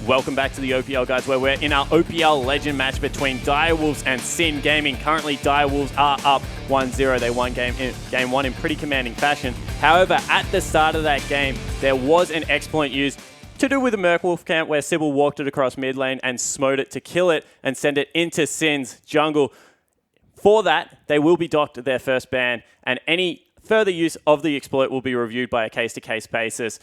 Welcome back to the OPL, guys, where we're in our OPL legend match between Direwolves and Sin Gaming. Currently, Direwolves are up 1-0. They won game one in pretty commanding fashion. However, at the start of that game, there was an exploit used to do with the Merkwolf camp where Sybil walked it across mid lane and smote it to kill it and send it into Sin's jungle. For that, they will be docked their first ban, and any further use of the exploit will be reviewed by a case-to-case basis.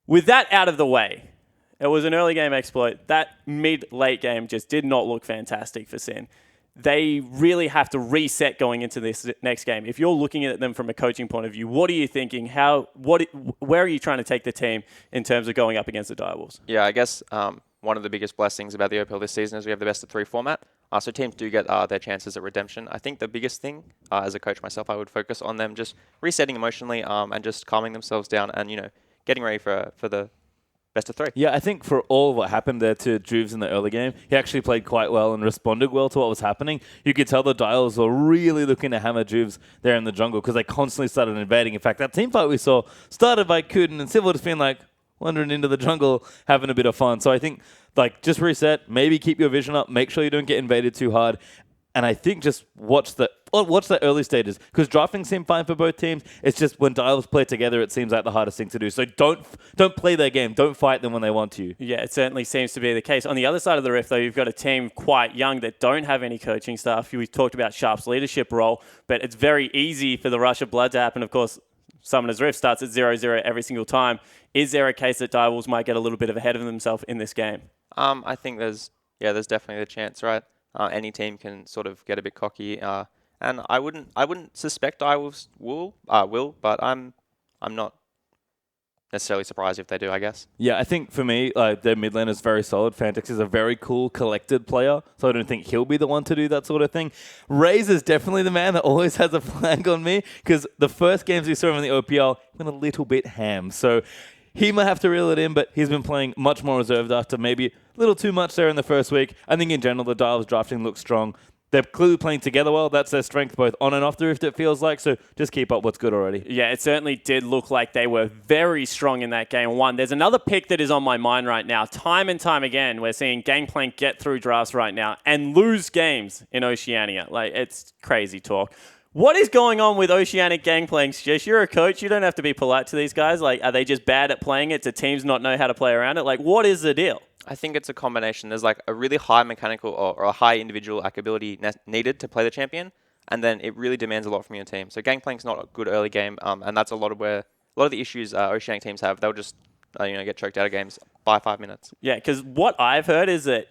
With that out of the way, it was an early game exploit. That mid-late game just did not look fantastic for Sin. They really have to reset going into this next game. If you're looking at them from a coaching point of view, what are you thinking? Where are you trying to take the team in terms of going up against the Direwolves? Yeah, I guess one of the biggest blessings about the OPL this season is we have the best of 3 format. So teams do get their chances at redemption. I think the biggest thing, as a coach myself, I would focus on them just resetting emotionally and just calming themselves down and, getting ready for the best of 3. Yeah, I think for all of what happened there to Juves in the early game, he actually played quite well and responded well to what was happening. You could tell the Dials were really looking to hammer Juves there in the jungle because they constantly started invading. In fact, that team fight we saw started by Kuden and Civil just being like wandering into the jungle, having a bit of fun. So I think just reset, maybe keep your vision up, make sure you don't get invaded too hard. And I think just watch the early stages because drafting seemed fine for both teams. It's just when Dials play together, it seems like the hardest thing to do. So don't play their game. Don't fight them when they want to. Yeah, it certainly seems to be the case. On the other side of the rift, though, you've got a team quite young that don't have any coaching staff. We talked about Sharp's leadership role, but it's very easy for the rush of blood to happen. Of course, Summoner's Rift starts at 0-0 every single time. Is there a case that Direwolves might get a little bit ahead of themselves in this game? I think there's definitely the chance, right? Any team can sort of get a bit cocky, and I wouldn't suspect Direwolves will, but I'm not necessarily surprised if they do, I guess. Yeah, I think for me, their mid lane is very solid. Fantix is a very cool, collected player, so I don't think he'll be the one to do that sort of thing. Raze is definitely the man that always has a flag on me, because the first games we saw him in the OPL, he went a little bit ham. So he might have to reel it in, but he's been playing much more reserved after maybe a little too much there in the first week. I think in general, the Dials drafting looks strong. They're clearly playing together well. That's their strength both on and off the rift, it feels like. So just keep up what's good already. Yeah, it certainly did look like they were very strong in that game one. There's another pick that is on my mind right now. Time and time again, we're seeing Gangplank get through drafts right now and lose games in Oceania. It's crazy talk. What is going on with Oceanic Gangplanks, Jess? You're a coach. You don't have to be polite to these guys. Are they just bad at playing it? Do teams not know how to play around it? What is the deal? I think it's a combination. There's a really high mechanical or a high individual ability needed to play the champion, and then it really demands a lot from your team. So Gangplank's not a good early game, and that's a lot of the issues Oceanic teams have. They'll just get choked out of games by 5 minutes. Yeah, because what I've heard is that,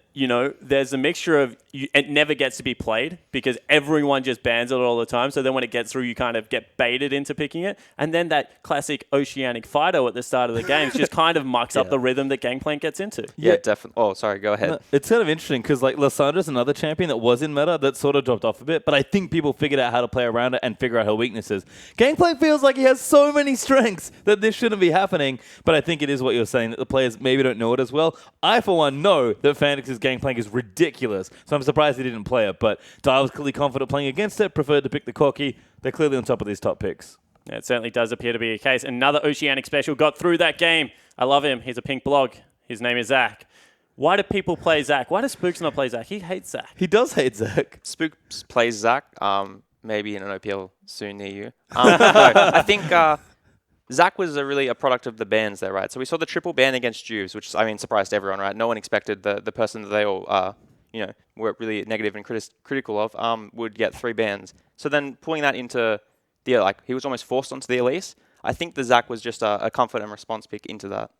there's a mixture of it never gets to be played because everyone just bans it all the time. So then when it gets through, you kind of get baited into picking it. And then that classic Oceanic Fido at the start of the games just kind of mucks up the rhythm that Gangplank gets into. Yeah, definitely. Oh, sorry, go ahead. No, it's kind of interesting because Lyssandra's another champion that was in meta that sort of dropped off a bit, but I think people figured out how to play around it and figure out her weaknesses. Gangplank feels like he has so many strengths that this shouldn't be happening, but I think it is what you're saying, that the players maybe don't know it as well. I, for one, know that Fantix's Gangplank is ridiculous, so I'm surprised he didn't play it, but Dial was clearly confident playing against it, preferred to pick the Corki. They're clearly on top of these top picks. Yeah, it certainly does appear to be a case. Another Oceanic special got through that game. I love him. He's a pink blog. His name is Zach. Why do people play Zach? Why does Spooks not play Zach? He hates Zach. He does hate Zach. Spooks plays Zach, maybe in an OPL soon near you. No, I think Zach was really a product of the bans there, right? So we saw the triple ban against Jews, which, surprised everyone, right? No one expected the person that they all, were really negative and critical of, would get 3 bans. So then pulling that into he was almost forced onto the Elise. I think the Zach was just a comfort and response pick into that.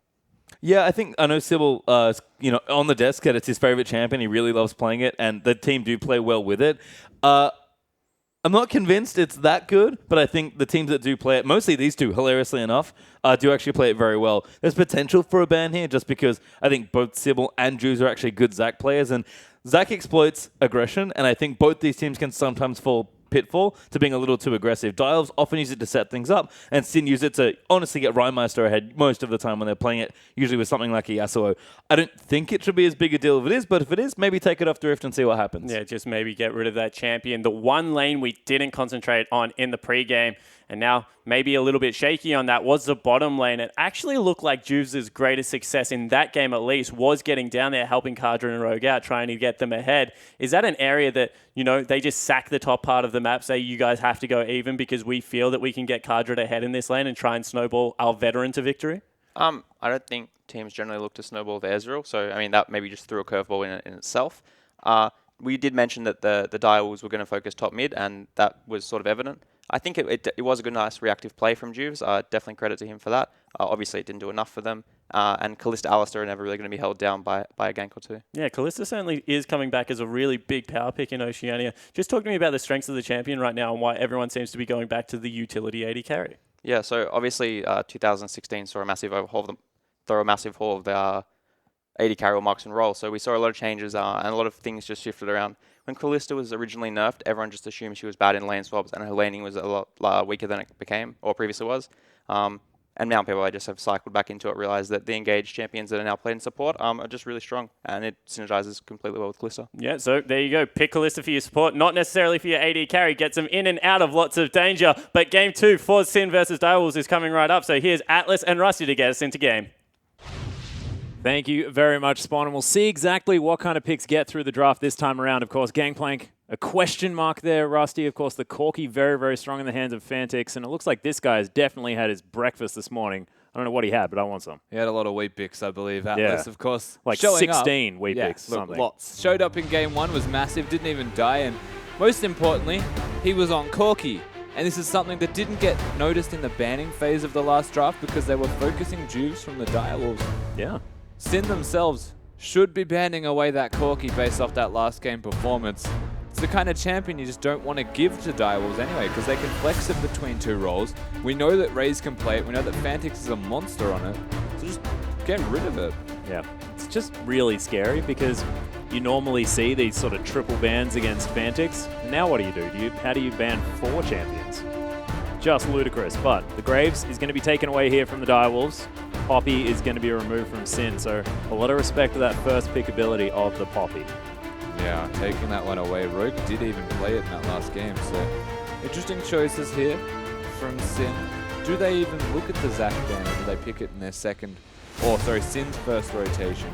Yeah, I know Sybil, on the desk that it's his favorite champion. He really loves playing it, and the team do play well with it. I'm not convinced it's that good, but I think the teams that do play it, mostly these two, hilariously enough, do actually play it very well. There's potential for a ban here just because I think both Sybil and Jews are actually good Zach players, and Zach exploits aggression, and I think both these teams can sometimes fall pitfall to being a little too aggressive. Dials often use it to set things up, and Sin use it to honestly get Rhymeister ahead most of the time when they're playing it, usually with something like a Yasuo. I don't think it should be as big a deal if it is, but if it is, maybe take it off the rift and see what happens. Yeah, just maybe get rid of that champion. The one lane we didn't concentrate on in the pregame, And now maybe a little bit shaky on that was the bottom lane. It actually looked like Juves' greatest success in that game at least was getting down there, helping Kadra and Rogue out, trying to get them ahead. Is that an area that, they just sack the top part of the map, say you guys have to go even because we feel that we can get Kadra ahead in this lane and try and snowball our veteran to victory? I don't think teams generally look to snowball the Ezreal, so I mean that maybe just threw a curveball in itself. We did mention that the Direwolves were going to focus top mid, and that was sort of evident. I think it was a good, nice reactive play from Juves. Definitely credit to him for that. Obviously, it didn't do enough for them. And Kalista Alistair are never really going to be held down by a gank or two. Yeah, Kalista certainly is coming back as a really big power pick in Oceania. Just talk to me about the strengths of the champion right now and why everyone seems to be going back to the utility AD carry. Yeah, so obviously 2016 saw a massive overhaul of the AD carry or marks and roll. So we saw a lot of changes and a lot of things just shifted around. When Kalista was originally nerfed, everyone just assumed she was bad in lane swaps and her laning was a lot weaker than it became or previously was. And now people just have cycled back into it, realized that the engaged champions that are now played in support are just really strong, and it synergizes completely well with Kalista. Yeah, so there you go. Pick Kalista for your support, not necessarily for your AD carry. Gets them in and out of lots of danger. But game 2 for Sin versus Direwolves is coming right up. So here's Atlas and Rusty to get us into game. Thank you very much, Spawn. And we'll see exactly what kind of picks get through the draft this time around. Of course, Gangplank, a question mark there, Rusty. Of course, the Corki, very, very strong in the hands of Fantix. And it looks like this guy has definitely had his breakfast this morning. I don't know what he had, but I want some. He had a lot of wheat bix, I believe. Atlas, of course. Like showing 16 up. wheat bix or something. Lots. Showed up in game 1, was massive, didn't even die. And most importantly, he was on Corki. And this is something that didn't get noticed in the banning phase of the last draft because they were focusing Juves from the Direwolves. Yeah. Sin themselves should be banning away that Corki based off that last game performance. It's the kind of champion you just don't want to give to Direwolves anyway, because they can flex it between 2 roles. We know that Raze can play it. We know that Fantix is a monster on it. So just get rid of it. Yeah. It's just really scary because you normally see these sort of triple bans against Fantix. Now what do? How do you ban 4 champions? Just ludicrous. But the Graves is going to be taken away here from the Direwolves. Poppy is going to be removed from Sin, so a lot of respect to that first pick ability of the Poppy. Yeah, taking that one away. Rogue did even play it in that last game, so interesting choices here from Sin. Do they even look at the Zac ban, or do they pick it in their second, or sorry, Sin's first rotation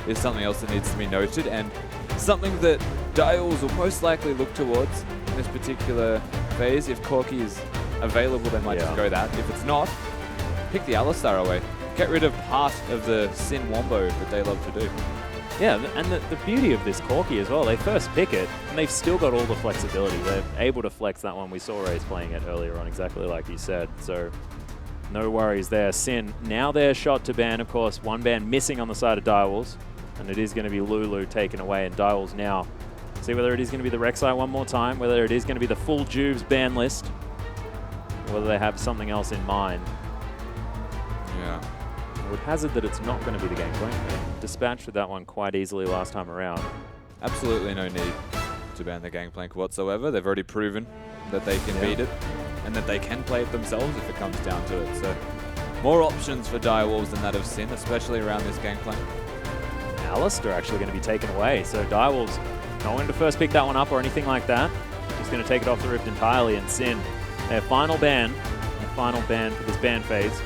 is something else that needs to be noted, and something that Direwolves will most likely look towards in this particular phase. If Corki is available, they might just go that. If it's not, pick the Alistar away. Get rid of part of the Sin wombo that they love to do. Yeah, and the beauty of this Corki as well, they first pick it, and they've still got all the flexibility. They're able to flex that one. We saw Raze playing it earlier on, exactly like you said. So no worries there. Sin, now their shot to ban, of course. One ban missing on the side of Direwolves, and it is going to be Lulu taken away, and Direwolves now see whether it is going to be the Rek'Sai one more time, whether it is going to be the full Juves ban list, or whether they have something else in mind. Yeah. I would hazard that it's not going to be the Gangplank. They dispatched with that one quite easily last time around. Absolutely no need to ban the Gangplank whatsoever. They've already proven that they can beat it and that they can play it themselves if it comes down to it. So more options for Direwolves than that of Sin, especially around this Gangplank. Alistar actually going to be taken away. So Direwolves not going to first pick that one up or anything like that. Just going to take it off the Rift entirely, and Sin, their final ban for this ban phase,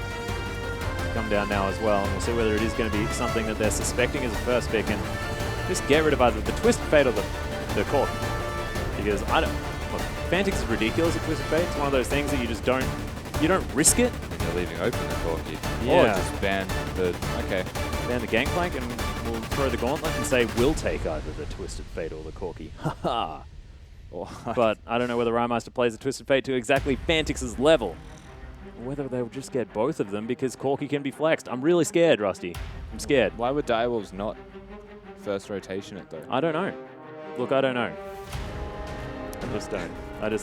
come down now as well, and we'll see whether it is going to be something that they're suspecting as a first pick, and just get rid of either the Twisted Fate or the Corki. Because I don't look, Fantix is ridiculous at Twisted Fate. It's one of those things that you just don't risk it. You're leaving open the Corki. Yeah. Or just ban the ban the Gangplank, and we'll throw the gauntlet and say we'll take either the Twisted Fate or the Corki. Haha. But I don't know whether Rymeister plays the Twisted Fate to exactly Fantix's level. Whether they'll just get both of them because Corki can be flexed. I'm really scared, Rusty. I'm scared. Why would Direwolves not first rotation it, though? I don't know. Look, I don't know. I just don't.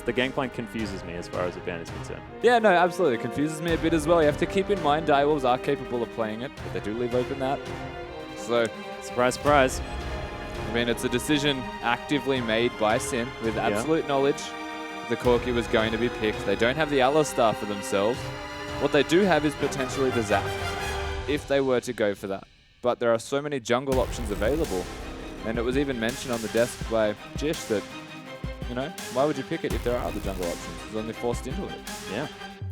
The Gangplank confuses me as far as the ban is concerned. Yeah, no, absolutely. It confuses me a bit as well. You have to keep in mind Direwolves are capable of playing it, but they do leave open that. So, surprise, surprise. I mean, it's a decision actively made by Sin with absolute knowledge the Corki was going to be picked. They don't have the Alistar for themselves. What they do have is potentially the Zac, if they were to go for that. But there are so many jungle options available. And it was even mentioned on the desk by Jish that, why would you pick it if there are other jungle options? It's only forced into it. Yeah.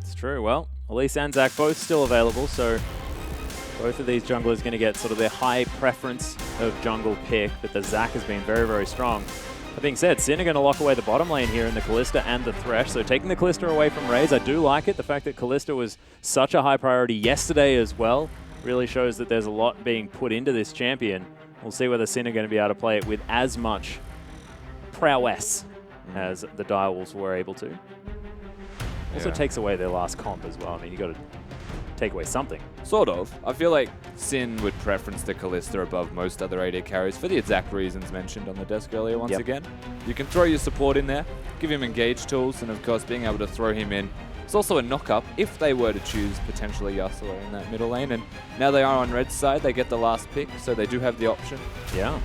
It's true. Well, Elise and Zach both still available, so both of these junglers going to get sort of their high preference of jungle pick, but the Zach has been very, very strong. That being said, Sin are going to lock away the bottom lane here in the Kalista and the Thresh, so taking the Kalista away from Raze, I do like it. The fact that Kalista was such a high priority yesterday as well really shows that there's a lot being put into this champion. We'll see whether Sin are going to be able to play it with as much prowess as the Direwolves were able to. Also takes away their last comp as well. I mean, you got to take away something. Sort of. I feel like Sin would preference the Kalista above most other AD carries for the exact reasons mentioned on the desk earlier once again. You can throw your support in there, give him engage tools, and of course being able to throw him in. It's also a knock-up if they were to choose potentially Yasuo in that middle lane. And now they are on Red's side, they get the last pick, so they do have the option. Yeah.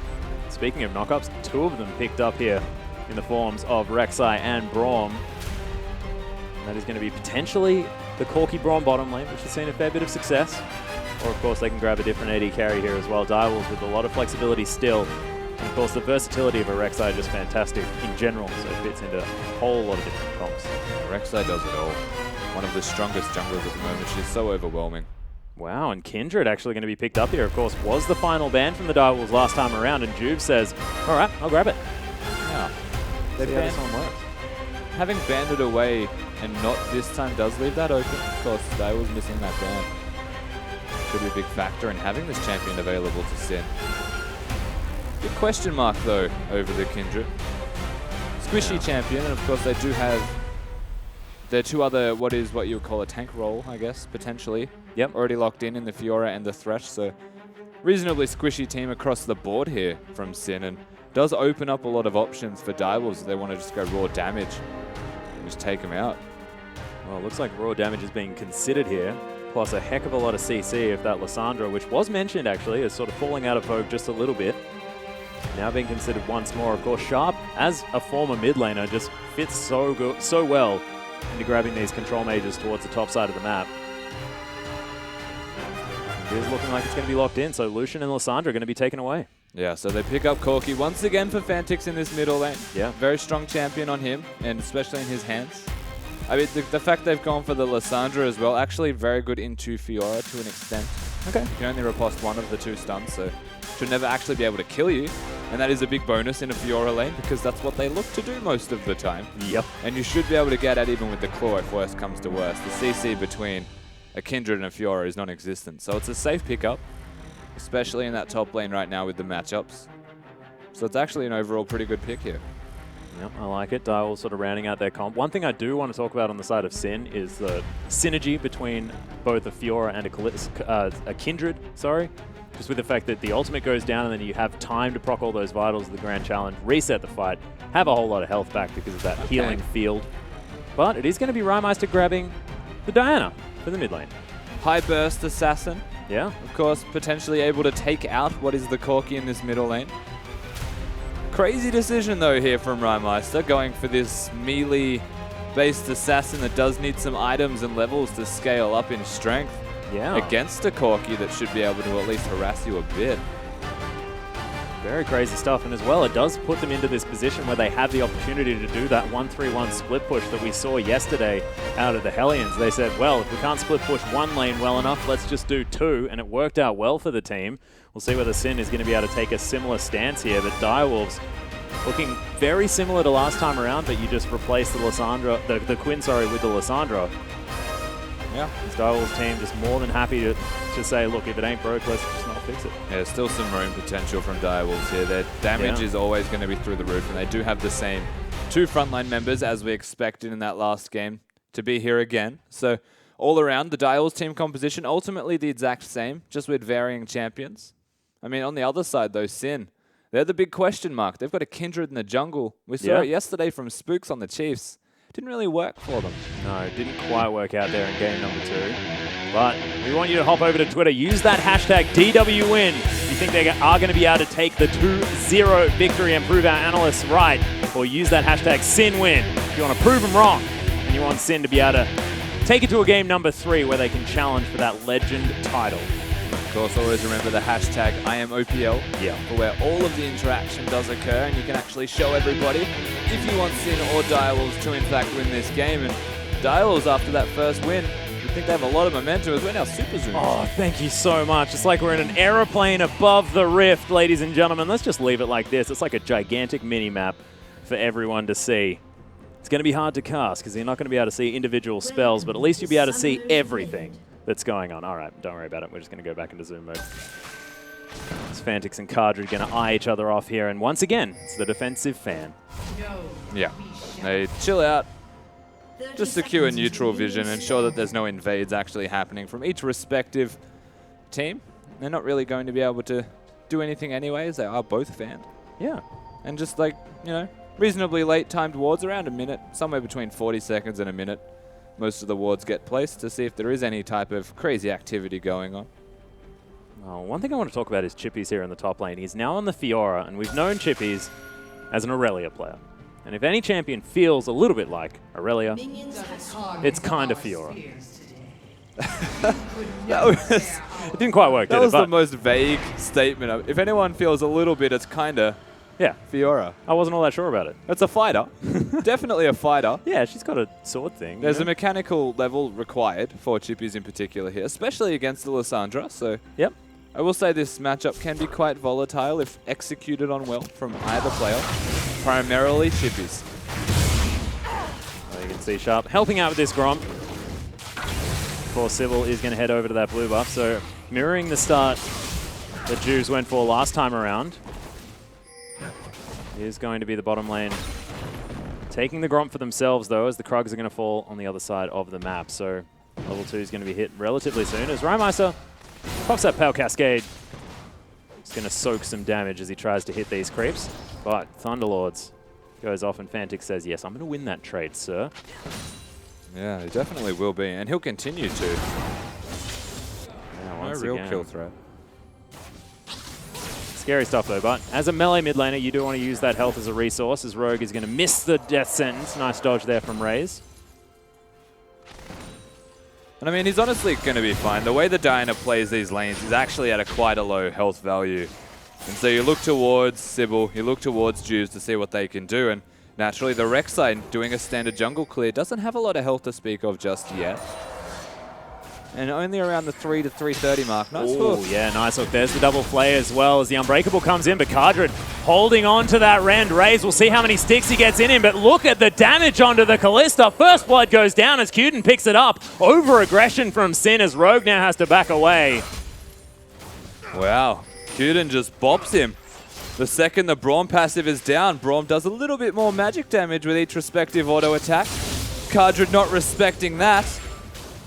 Speaking of knockups, 2 of them picked up here in the forms of Rek'Sai and Braum. That is going to be potentially the Corki Braum bottom lane, which has seen a fair bit of success. Or, of course, they can grab a different AD carry here as well. Direwolves with a lot of flexibility still. And, of course, the versatility of a Rek'Sai is just fantastic in general, so it fits into a whole lot of different comps. Rek'Sai does it all. One of the strongest junglers at the moment. She's so overwhelming. Wow, and Kindred actually going to be picked up here, of course, was the final ban from the Direwolves last time around, and Juve says, all right, I'll grab it. Yeah. See how this one works. Having banned it away and not this time does leave that open. Of course, Direwolves missing that ban. Could be a big factor in having this champion available to Sin. Big question mark, though, over the Kindred. Squishy champion, and of course they do have their 2 other, what you would call a tank role, I guess, potentially. Yep. Already locked in the Fiora and the Thresh, so reasonably squishy team across the board here from Sin, and does open up a lot of options for Direwolves if they want to just go raw damage and just take them out. Well, it looks like raw damage is being considered here, plus a heck of a lot of CC if that Lissandra, which was mentioned actually, is sort of falling out of vogue just a little bit. Now being considered once more. Of course, Sharp, as a former mid laner, just fits so well into grabbing these control mages towards the top side of the map. It is looking like it's going to be locked in, so Lucian and Lissandra are going to be taken away. Yeah, so they pick up Corki once again for Fantix in this middle lane. Yeah. Very strong champion on him, and especially in his hands. I mean, the fact they've gone for the Lissandra as well, actually very good into Fiora to an extent. Okay. You can only riposte 1 of the 2 stuns, so should never actually be able to kill you. And that is a big bonus in a Fiora lane, because that's what they look to do most of the time. Yep. And you should be able to get at even with the Claw if worse comes to worse. The CC between a Kindred and a Fiora is non-existent, so it's a safe pickup, especially in that top lane right now with the matchups. So it's actually an overall pretty good pick here. Yep, I like it. Dial sort of rounding out their comp. One thing I do want to talk about on the side of Sin is the synergy between both a Fiora and a Kindred, sorry. Just with the fact that the ultimate goes down and then you have time to proc all those vitals of the Grand Challenge, reset the fight, have a whole lot of health back because of that healing field. But it is going to be Rymeister grabbing the Diana for the mid lane. High burst assassin. Yeah. Of course, potentially able to take out what is the Corki in this middle lane. Crazy decision, though, here from Rymeister, going for this melee-based assassin that does need some items and levels to scale up in strength against a Corki that should be able to at least harass you a bit. Very crazy stuff, and as well, it does put them into this position where they have the opportunity to do that 1-3-1 split push that we saw yesterday out of the Hellions. They said, well, if we can't split push 1 lane well enough, let's just do 2, and it worked out well for the team. We'll see whether Sin is going to be able to take a similar stance here, but Direwolves looking very similar to last time around, but you just replace the Lissandra, the Quinn, sorry, with the Lissandra. Yeah. This Direwolves team just more than happy to say, look, if it ain't broke, let's just not fix it. Yeah, still some room potential from Direwolves here. Their damage is always going to be through the roof, and they do have the same 2 frontline members as we expected in that last game to be here again. So all around, the Direwolves team composition, ultimately the exact same, just with varying champions. I mean, on the other side, though, Sin, they're the big question mark. They've got a Kindred in the jungle. We saw it yesterday from Spooks on the Chiefs. Didn't really work for them. No, it didn't quite work out there in game number 2. But we want you to hop over to Twitter. Use that hashtag DWWin. If you think they are going to be able to take the 2-0 victory and prove our analysts right. Or use that hashtag SinWin if you want to prove them wrong. And you want Sin to be able to take it to a game number 3 where they can challenge for that legend title. Of course, always remember the hashtag IamOPL for where all of the interaction does occur, and you can actually show everybody if you want Sin or Direwolves to in fact win this game. And Direwolves after that first win. I think they have a lot of momentum as we're now super zoomed. Oh, thank you so much. It's like we're in an aeroplane above the rift, ladies and gentlemen. Let's just leave it like this. It's like a gigantic mini-map for everyone to see. It's going to be hard to cast because you're not going to be able to see individual spells, but at least you'll be able to see everything that's going on. All right, don't worry about it. We're just going to go back into zoom mode. It's Fantix and Cardred going to eye each other off here, and once again, it's the defensive fan. Yeah, they chill out, just secure neutral vision, ensure that there's no invades actually happening from each respective team. They're not really going to be able to do anything anyways. They are both fanned. Yeah. And just like, you know, reasonably late timed wards, around a minute, somewhere between 40 seconds and a minute. Most of the wards get placed to see if there is any type of crazy activity going on. Oh, one thing I want to talk about is Chippy's here in the top lane. He's now on the Fiora, and we've known Chippy's as an Aurelia player. And if any champion feels a little bit like Aurelia, it's kind of Fiora. It didn't quite work, That did it? was the most vague statement. If anyone feels a little bit, it's kind of Yeah. Fiora. I wasn't all that sure about it. It's a fighter. Definitely a fighter. Yeah, she's got a sword thing. There's a mechanical level required for Chippies in particular here, especially against the Lissandra. So Yep. I will say this matchup can be quite volatile if executed on well from either player, primarily Chippies. Well, you can see Sharp helping out with this Gromp. Of course, Sybil is going to head over to that blue buff, so mirroring the start that Jews went for last time around. Is going to be the bottom lane. Taking the Gromp for themselves, though, as the Krugs are going to fall on the other side of the map. So level 2 is going to be hit relatively soon as Rymeister pops that Pale Cascade. He's going to soak some damage as he tries to hit these creeps. But Thunderlords goes off and Fantix says, yes, I'm going to win that trade, sir. Yeah, he definitely will be, and he'll continue to. Yeah, No once real again. kill threat. Scary stuff, though, but as a melee mid laner, you do want to use that health as a resource, as Rogue is going to miss the death sentence. Nice dodge there from Raze. And I mean, he's honestly going to be fine. The way the Diana plays these lanes is actually at quite a low health value. And so you look towards Sybil, you look towards Jews to see what they can do, and naturally the Rek'Sai doing a standard jungle clear doesn't have a lot of health to speak of just yet. And only around the 3 to 330 mark. Nice hook. Oh, yeah, nice hook. There's the double flay as well as the Unbreakable comes in, but Cardred holding on to that Rend. Raze, we'll see how many sticks he gets in him, but look at the damage onto the Callista. First blood goes down as Cuden picks it up. Over-aggression from Sin as Rogue now has to back away. Wow. Cuden just bops him. The second the Braum passive is down, Braum does a little bit more magic damage with each respective auto attack. Cardred not respecting that.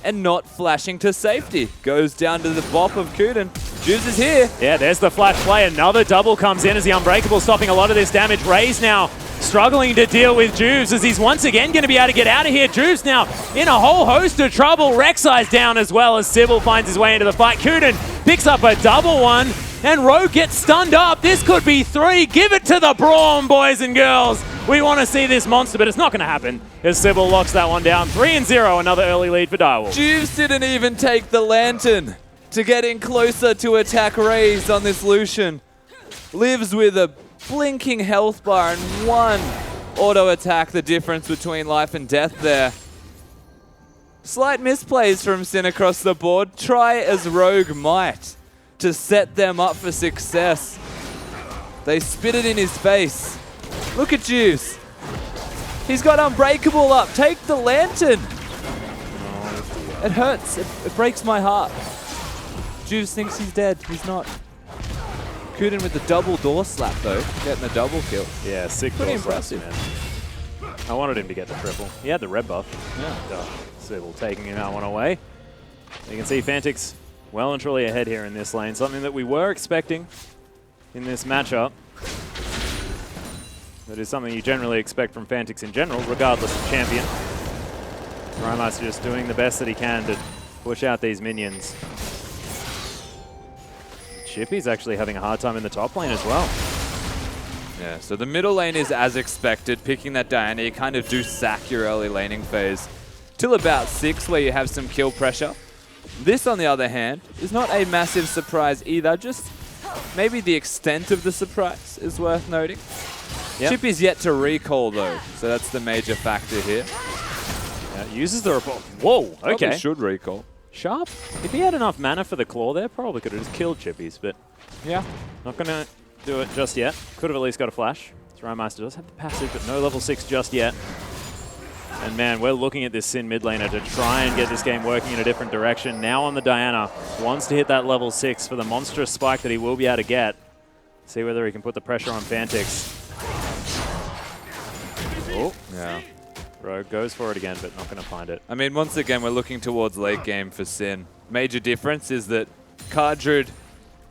And not flashing to safety. Goes down to the bop of Cuden. Juice is here. Yeah, there's the flash play. Another double comes in as the Unbreakable stopping a lot of this damage. Raze now struggling to deal with Juves as he's once again going to be able to get out of here. Juves now in a whole host of trouble. Rek'Sai's down as well as Sybil finds his way into the fight. Cuden picks up a double one and Rogue gets stunned up. This could be 3. Give it to the Braum, boys and girls. We want to see this monster, but it's not going to happen as Sybil locks that one down. 3-0, another early lead for Direwolves. Juves didn't even take the lantern to get in closer to attack Raze on this Lucian. Lives with a blinking health bar and one auto attack, the difference between life and death there. Slight misplays from Sin across the board. Try as Rogue might to set them up for success. They spit it in his face. Look at Juice. He's got Unbreakable up. Take the lantern. It hurts. It breaks my heart. Juice thinks he's dead. He's not. Cuden with the double door slap, though. Getting the double kill. Yeah, sick. Pretty door slaps, impressive. man. I wanted him to get the triple. He had the red buff. Yeah. Sybil taking him out one away. You can see Fantix well and truly ahead here in this lane. Something that we were expecting in this matchup. That is something you generally expect from Fantix in general, regardless of champion. Rymeister just doing the best that he can to push out these minions. Chippy's actually having a hard time in the top lane as well. Yeah, so the middle lane is as expected. Picking that Diana, you kind of do sack your early laning phase till about 6, where you have some kill pressure. This, on the other hand, is not a massive surprise either. Just maybe the extent of the surprise is worth noting. Yep. Chippy's yet to recall, though, so that's the major factor here. Yeah, uses the report. Whoa, Probably okay. should recall. Sharp, if he had enough mana for the claw there, probably could have just killed Chippies, but Yeah. not going to do it just yet. Could have at least got a flash. Rymeister does have the passive, but no level 6 just yet. And man, we're looking at this Sin mid laner to try and get this game working in a different direction. Now on the Diana, wants to hit that level 6 for the monstrous spike that he will be able to get. See whether he can put the pressure on Fantix. Oh, Yeah. Rogue goes for it again, but not going to find it. I mean, once again, we're looking towards late game for Sin. Major difference is that Cardred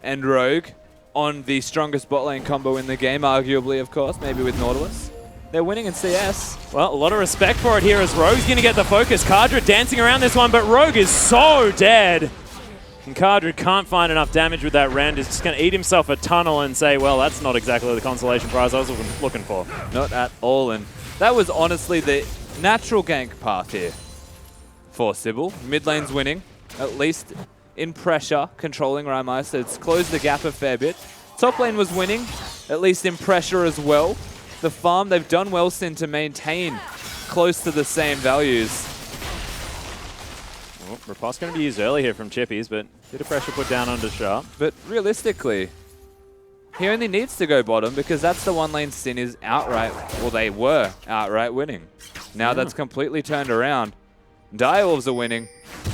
and Rogue on the strongest bot lane combo in the game, arguably, of course, maybe with Nautilus. They're winning in CS. Well, a lot of respect for it here as Rogue's going to get the focus. Cardred dancing around this one, but Rogue is so dead. And Cardred can't find enough damage with that Rend. He's just going to eat himself a tunnel and say, well, that's not exactly the consolation prize I was looking for. Not at all, and that was honestly the natural gank path here for Sybil. Mid lane's winning, at least in pressure, controlling Rymeister. It's closed the gap a fair bit. Top lane was winning, at least in pressure as well. The farm, they've done well, Sin, to maintain close to the same values. Oh, Riposte going to be used early here from Chippies, but bit of pressure put down onto Sharp. But realistically, he only needs to go bottom because that's the one lane Sin is outright, well, they were outright winning. Now that's completely turned around. Direwolves are winning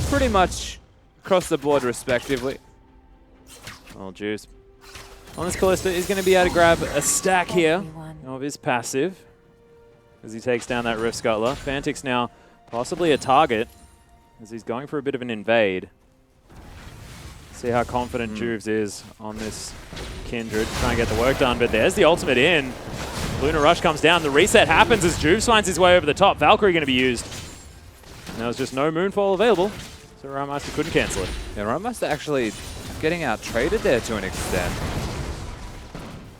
pretty much across the board respectively. Well, Juice on this Callista is going to be able to grab a stack here of his passive as he takes down that Rift Scuttler. Fantix now possibly a target as he's going for a bit of an invade. See how confident Juves is on this Kindred to try and get the work done, but there's the ultimate in. Lunar Rush comes down. The reset happens as Juves finds his way over the top. Valkyrie going to be used. And there was just no Moonfall available, so Rymeister couldn't cancel it. Yeah, Rymeister actually getting out-traded there to an extent.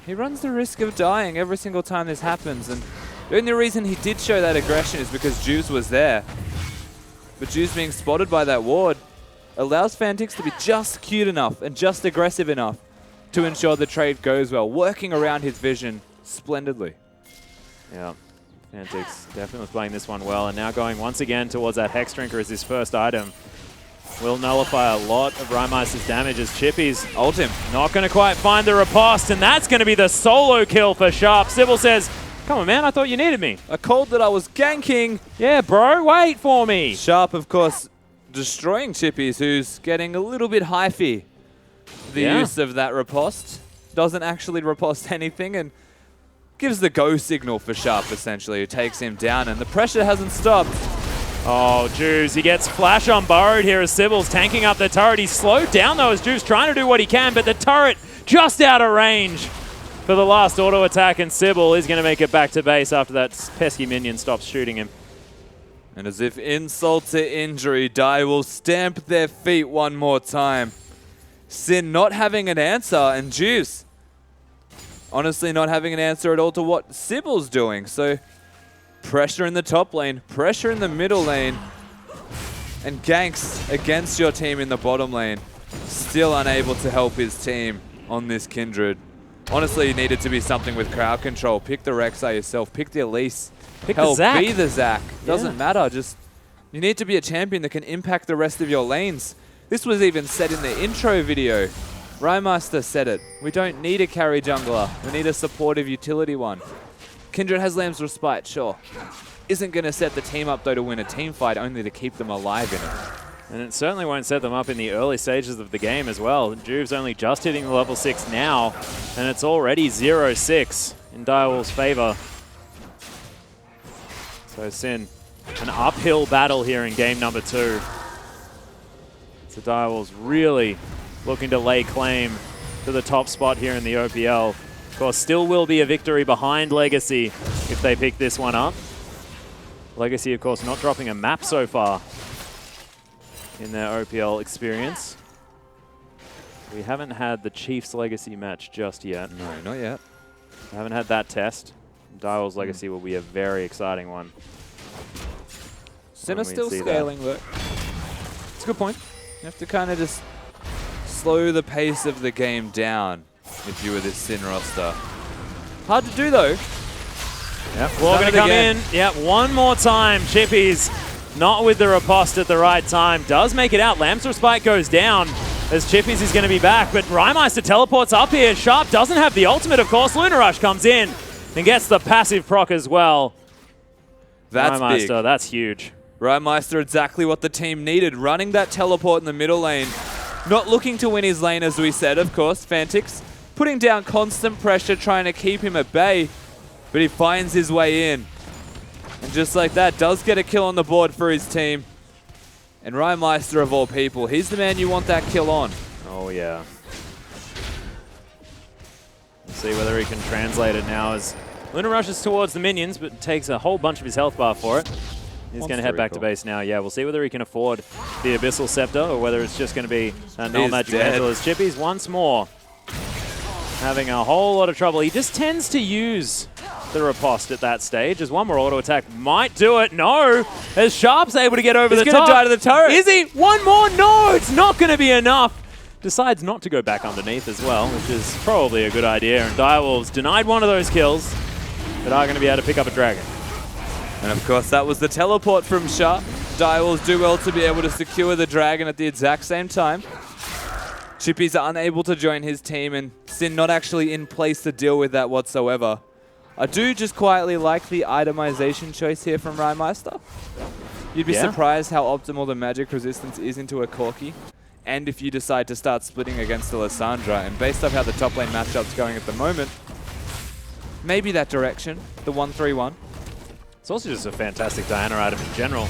He runs the risk of dying every single time this happens, and the only reason he did show that aggression is because Juice was there. But Juice being spotted by that ward allows Fantix to be just cute enough and just aggressive enough to ensure the trade goes well, working around his vision splendidly. Yeah, Fantix definitely playing this one well, and now going once again towards that Hex Drinker as his first item. Will nullify a lot of Rymeister's damage as Chippies Ult him. not going to quite find the riposte, and that's going to be the solo kill for Sharp. Sybil says, come on, man, I thought you needed me. I called that I was ganking. Yeah, bro, wait for me. Sharp, of course, destroying Chippies, who's getting a little bit hyphy. The use of that riposte. Doesn't actually riposte anything and gives the go signal for Sharp, essentially, who takes him down, and the pressure hasn't stopped. Oh, Juves, he gets flash on Burrowed here as Sybil's tanking up the turret. He's slowed down, though, as Juves trying to do what he can, but the turret just out of range for the last auto attack, and Sybil is going to make it back to base after that pesky minion stops shooting him. And as if insult to injury, Dai will stamp their feet one more time. Sin not having an answer, and Juice honestly not having an answer at all to what Sybil's doing. So pressure in the top lane, pressure in the middle lane, and ganks against your team in the bottom lane. Still unable to help his team on this Kindred. Honestly, it needed to be something with crowd control. Pick the Rek'Sai yourself, pick the Elise. Pick Hell, the Zac. be the Zac. Doesn't matter, just you need to be a champion that can impact the rest of your lanes. This was even said in the intro video. Rymeister said it. We don't need a carry jungler. We need a supportive utility one. Kindred has Lamb's Respite, sure. Isn't going to set the team up, though, to win a team fight, only to keep them alive in it. And it certainly won't set them up in the early stages of the game as well. Juve's only just hitting the level 6 now, and it's already 0-6 in Direwolf's favor. So Sin, an uphill battle here in game number 2. So Direwolves really looking to lay claim to the top spot here in the OPL. Of course, still will be a victory behind Legacy if they pick this one up. Legacy, of course, not dropping a map so far in their OPL experience. We haven't had the Chiefs Legacy match just yet. No, not yet. We haven't had that test. Direwolves Legacy will be a very exciting one. Sin when are we still see scaling, though. It's a good point. You have to kind of just slow the pace of the game down if you were this Sin roster. Hard to do, though. Yep, we're going to come in. Yep, one more time. Chippies Not with the riposte at the right time. Does make it out. Lamster Spike goes down as Chippies is going to be back, but Rymeister teleports up here. Sharp doesn't have the ultimate, of course. Lunar Rush comes in and gets the passive proc as well. That's big. Rymeister, that's huge. Rymeister, exactly what the team needed. Running that teleport in the middle lane. Not looking to win his lane, as we said, of course. Fantix putting down constant pressure, trying to keep him at bay, but he finds his way in. And just like that, does get a kill on the board for his team. And Rymeister, of all people, he's the man you want that kill on. Oh, yeah. Let's see whether he can translate it now as Lunar rushes towards the minions, but takes a whole bunch of his health bar for it. He's going to head back to base now. Yeah, we'll see whether he can afford the Abyssal Scepter or whether it's just going to be Null Magic Mantle as Chippies once more having a whole lot of trouble. He just tends to use the riposte at that stage, as one more auto attack might do it. No, as Sharp's able to get over the top. He's going to die to the turret. Is he? One more? No, it's not going to be enough. Decides not to go back underneath as well, which is probably a good idea. And Direwolves denied one of those kills, but are going to be able to pick up a dragon. And of course, that was the teleport from Sharp. Direwolves do well to be able to secure the dragon at the exact same time. Chippies are unable to join his team, and Sin not actually in place to deal with that whatsoever. I do just quietly like the itemization choice here from Rymeister. You'd be surprised how optimal the magic resistance is into a Corki, and if you decide to start splitting against a Lissandra. And based off how the top lane matchup's going at the moment, maybe that direction, the 1-3-1. It's also just a fantastic Diana item in general.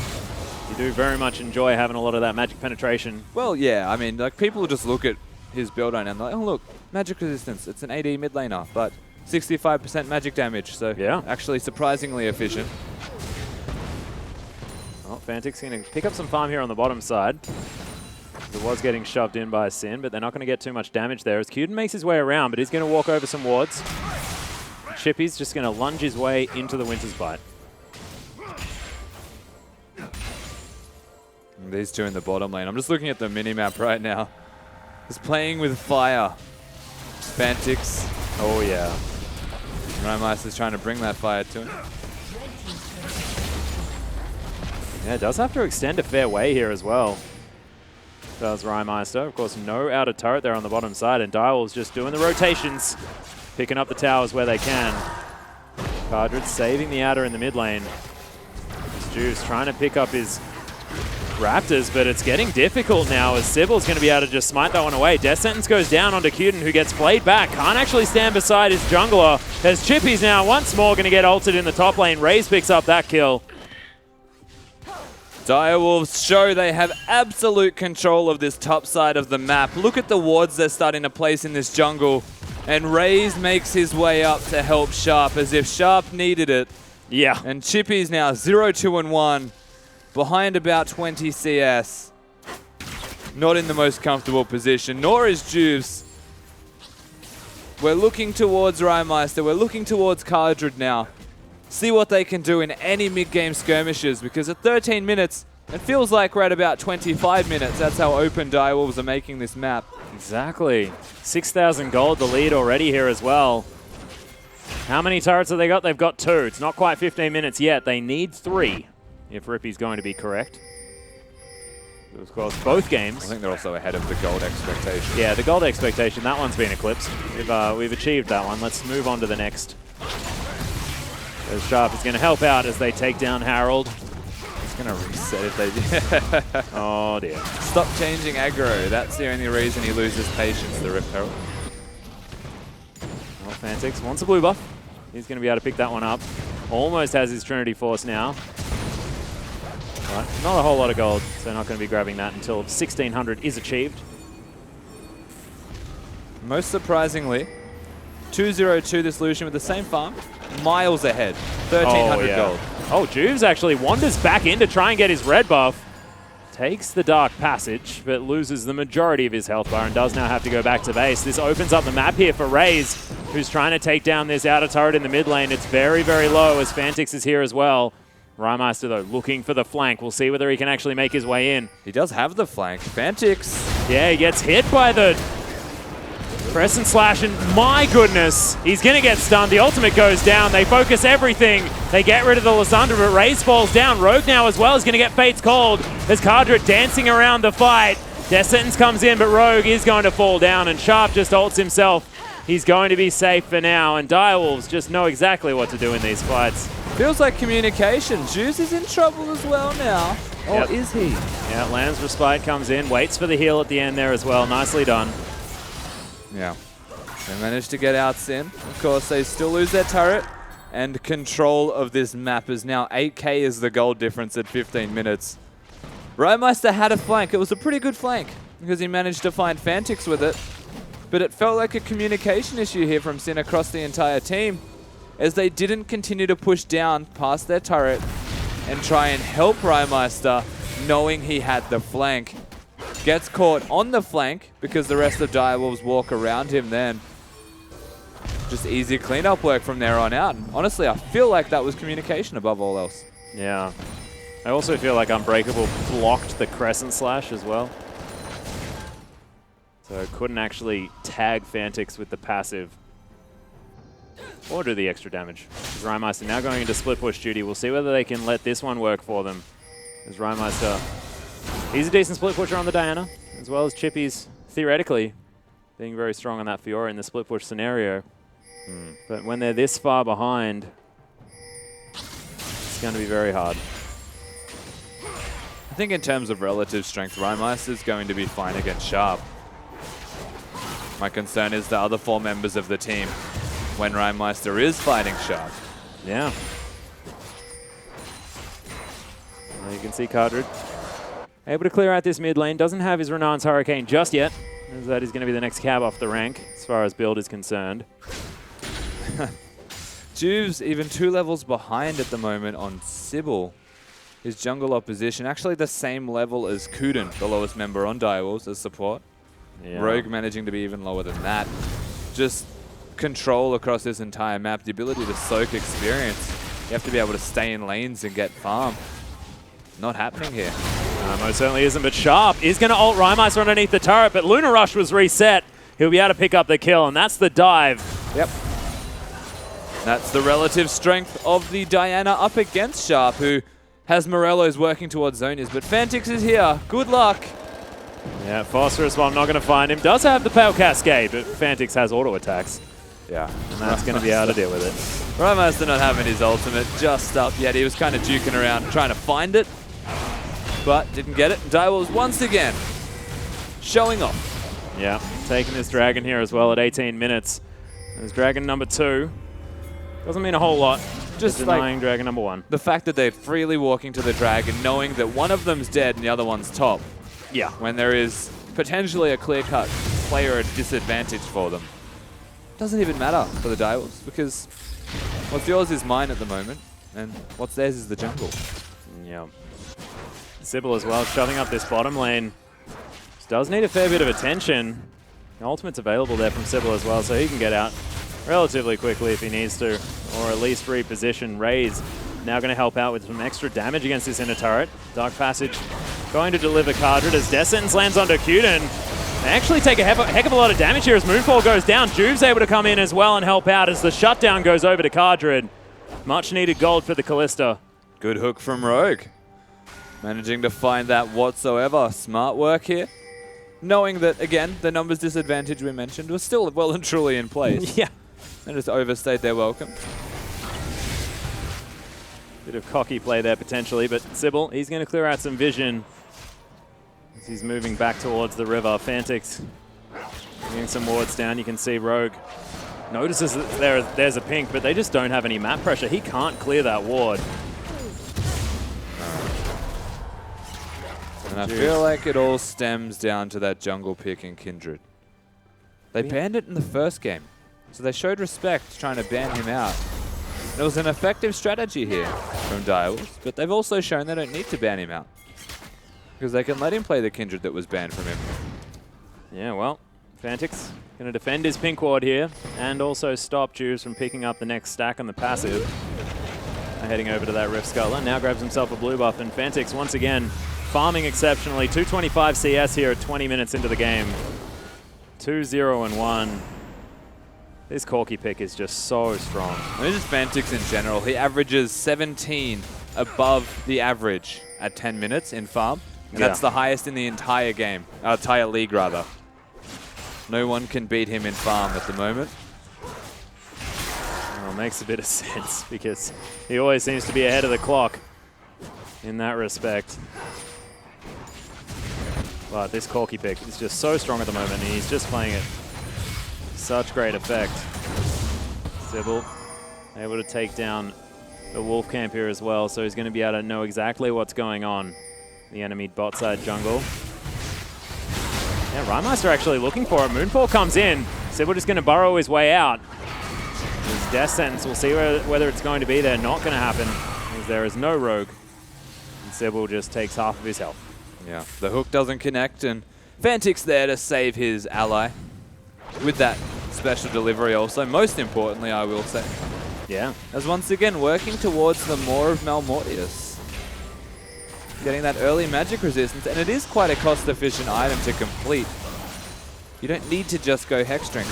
You do very much enjoy having a lot of that magic penetration. Well, yeah, I mean, like, people just look at his build right now and they're like, oh look, magic resistance, it's an AD mid laner, but 65% magic damage, so yeah, actually surprisingly efficient. Well, Fantix going to pick up some farm here on the bottom side. It was getting shoved in by Sin, but they're not going to get too much damage there as Cuden makes his way around, but he's going to walk over some wards. Chippy's just going to lunge his way into the Winter's Bite. And these two in the bottom lane. I'm just looking at the minimap right now. He's playing with fire. Fantix. Oh, yeah. Rymeister's trying to bring that fire to him. Yeah, does have to extend a fair way here as well. Does Rymeister. Of course, no outer turret there on the bottom side, and Direwolves just doing the rotations, picking up the towers where they can. Cardred saving the outer in the mid lane. Juice trying to pick up his Raptors, but it's getting difficult now as Sybil's going to be able to just smite that one away. Death Sentence goes down onto Cuden, who gets played back. Can't actually stand beside his jungler as Chippy's now once more going to get ulted in the top lane. Raze picks up that kill. Direwolves show they have absolute control of this top side of the map. Look at the wards they're starting to place in this jungle. And Raze makes his way up to help Sharp as if Sharp needed it. Yeah. And Chippy's now 0-2-1. Behind about 20 CS. Not in the most comfortable position, nor is Juves. We're looking towards Rymeister. We're looking towards Cardred now. See what they can do in any mid-game skirmishes, because at 13 minutes, it feels like we're at about 25 minutes. That's how open Direwolves are making this map. Exactly. 6,000 gold, the lead already here as well. How many turrets have they got? They've got 2. It's not quite 15 minutes yet. They need 3. If Rippy's going to be correct. Of course, both games. I think they're also ahead of the gold expectation. Yeah, the gold expectation, that one's been eclipsed. We've achieved that one. Let's move on to the next. As Sharp is going to help out as they take down Harold. It's going to reset if they do. Oh dear. Stop changing aggro. That's the only reason he loses patience, the Rift Herald. Well, Fantix wants a blue buff. He's going to be able to pick that one up. Almost has his Trinity Force now. Right. Not a whole lot of gold, so not going to be grabbing that until 1,600 is achieved. Most surprisingly, 2-0-2 this Lucian with the same farm, miles ahead, 1,300 gold. Oh, Juves actually wanders back in to try and get his red buff. Takes the Dark Passage, but loses the majority of his health bar and does now have to go back to base. This opens up the map here for Raze, who's trying to take down this outer turret in the mid lane. It's very, very low as Fantix is here as well. Rymeister, though, looking for the flank. We'll see whether he can actually make his way in. He does have the flank. Fantix. Yeah, he gets hit by the Crescent Slash, and my goodness, he's going to get stunned. The ultimate goes down. They focus everything. They get rid of the Lysandra, but Raze falls down. Rogue now as well is going to get Fate's Called. There's Kadra dancing around the fight. Death Sentence comes in, but Rogue is going to fall down, and Sharp just ults himself. He's going to be safe for now, and Direwolves just know exactly what to do in these fights. Feels like communication. Juice is in trouble as well now. Or is he? Yeah, Lamb's Respite comes in, waits for the heal at the end there as well. Nicely done. Yeah. They managed to get out Sin. Of course, they still lose their turret. And control of this map is now 8k is the goal difference at 15 minutes. Rymeister had a flank. It was a pretty good flank because he managed to find Fantix with it. But it felt like a communication issue here from Sin across the entire team as they didn't continue to push down past their turret and try and help Rymeister knowing he had the flank. Gets caught on the flank because the rest of Direwolves walk around him then. Just easy cleanup work from there on out. And honestly, I feel like that was communication above all else. Yeah. I also feel like Unbreakable blocked the Crescent Slash as well. So couldn't actually tag Fantix with the passive or do the extra damage. Rymeister now going into split push duty. We'll see whether they can let this one work for them. As Rymeister, he's a decent split pusher on the Diana, as well as Chippy's theoretically being very strong on that Fiora in the split push scenario. But when they're this far behind, it's going to be very hard. I think in terms of relative strength, Rymeister is going to be fine against Sharp. My concern is the other 4 members of the team when Rymeister is fighting Sharp. Yeah. Well, you can see Cardred able to clear out this mid lane. Doesn't have his Renan's Hurricane just yet, as that is going to be the next cab off the rank as far as build is concerned. Juve's even 2 levels behind at the moment on Sybil. His jungle opposition, actually the same level as Kuden, the lowest member on Direwolves as support. Yeah. Rogue managing to be even lower than that. Just control across this entire map, the ability to soak experience. You have to be able to stay in lanes and get farm. Not happening here. Most certainly isn't, but Sharp is going to ult Rymeister underneath the turret, but Lunar Rush was reset. He'll be able to pick up the kill, and that's the dive. Yep. That's the relative strength of the Diana up against Sharp, who has Morello's working towards Zonias, but Fantix is here. Good luck. Yeah, Phosphorus, while I'm not going to find him, does have the Pale Cascade, but Fantix has auto attacks. Yeah. And that's going to be able to deal with it. Rymeister not having his ultimate just up yet. He was kind of duking around trying to find it, but didn't get it. Direwolves once again showing off. Yeah, taking this Dragon here as well at 18 minutes. There's Dragon number 2. Doesn't mean a whole lot. Just denying like Dragon number 1. the fact that they're freely walking to the Dragon, knowing that one of them's dead and the other one's top. Yeah. When there is potentially a clear-cut player at disadvantage for them. Doesn't even matter for the Direwolves because what's yours is mine at the moment, and what's theirs is the jungle. Yeah. Sybil as well, shoving up this bottom lane. This does need a fair bit of attention. The ultimate's available there from Sybil as well, so he can get out relatively quickly if he needs to, or at least reposition. Raze now going to help out with some extra damage against this inner turret. Dark Passage going to deliver Cardred as Death Sentence lands onto Kuden. They actually take a heck of a lot of damage here as Moonfall goes down. Juve's able to come in as well and help out as the shutdown goes over to Cardred. Much needed gold for the Callista. Good hook from Rogue. Managing to find that whatsoever. Smart work here. Knowing that, again, the numbers disadvantage we mentioned was still well and truly in place. Yeah. And just overstayed their welcome. Bit of cocky play there potentially, but Sybil, he's going to clear out some vision as he's moving back towards the river. Fantix getting some wards down. You can see Rogue notices that there's a pink, but they just don't have any map pressure. He can't clear that ward. And I feel like it all stems down to that jungle pick in Kindred. They banned it in the first game, so they showed respect trying to ban him out. And it was an effective strategy here from Direwolves, but they've also shown they don't need to ban him out because they can let him play the Kindred that was banned from him. Yeah, well, Fantix going to defend his pink ward here and also stop Juves from picking up the next stack on the passive. Heading over to that Rift Scuttler, now grabs himself a blue buff, and Fantix once again farming exceptionally. 225 CS here at 20 minutes into the game. 2-0 and 1. This Corky pick is just so strong. I mean, just Fantix in general. He averages 17 above the average at 10 minutes in farm. And that's the highest in the entire game. Entire league, rather. No one can beat him in farm at the moment. Well, it makes a bit of sense because he always seems to be ahead of the clock in that respect. But this Corky pick is just so strong at the moment, and he's just playing it such great effect. Sybil able to take down the Wolf Camp here as well, so he's going to be able to know exactly what's going on. The enemy bot side jungle. Yeah, Rhymeister actually looking for it. Moonfall comes in. Sybil just going to burrow his way out. His death sentence, we'll see whether it's going to be there. Not going to happen, as there is no rogue. And Sybil just takes half of his health. Yeah, the hook doesn't connect, and Fantix there to save his ally with that special delivery also. Most importantly, I will say. Yeah. As once again, working towards the Maw of Malmortius. Getting that early magic resistance, and it is quite a cost-efficient item to complete. You don't need to just go Hex Drinker.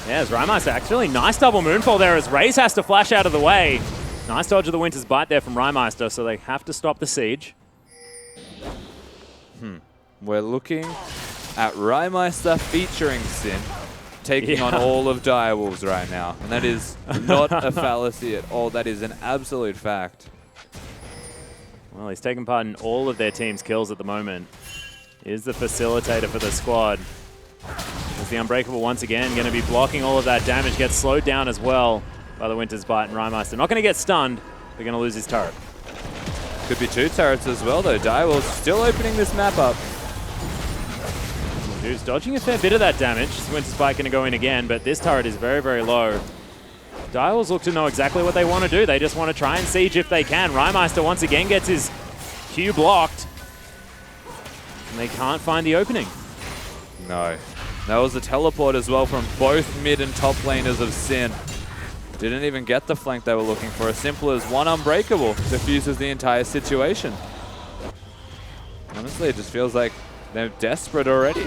Yeah, as Rhymeister actually nice double Moonfall there as Raze has to flash out of the way. Nice dodge of the Winter's Bite there from Rhymeister, so they have to stop the siege. We're looking at Rhymeister featuring Sin, taking on all of Direwolves right now. And that is not a fallacy at all. That is an absolute fact. Well, he's taken part in all of their team's kills at the moment. Is the facilitator for the squad. As the Unbreakable once again going to be blocking all of that damage. Gets slowed down as well by the Winter's Bite, and Rhymeister not going to get stunned. They're going to lose his turret. Could be 2 turrets as well, though. Direwolves still opening this map up. Dude's dodging a fair bit of that damage. Winter's Bite going to go in again, but this turret is very, very low. Direwolves look to know exactly what they want to do. They just want to try and siege if they can. Rhymeister once again gets his Q blocked. And they can't find the opening. No. That was a teleport as well from both mid and top laners of Sin. Didn't even get the flank they were looking for. As simple as one Unbreakable diffuses the entire situation. Honestly, it just feels like they're desperate already.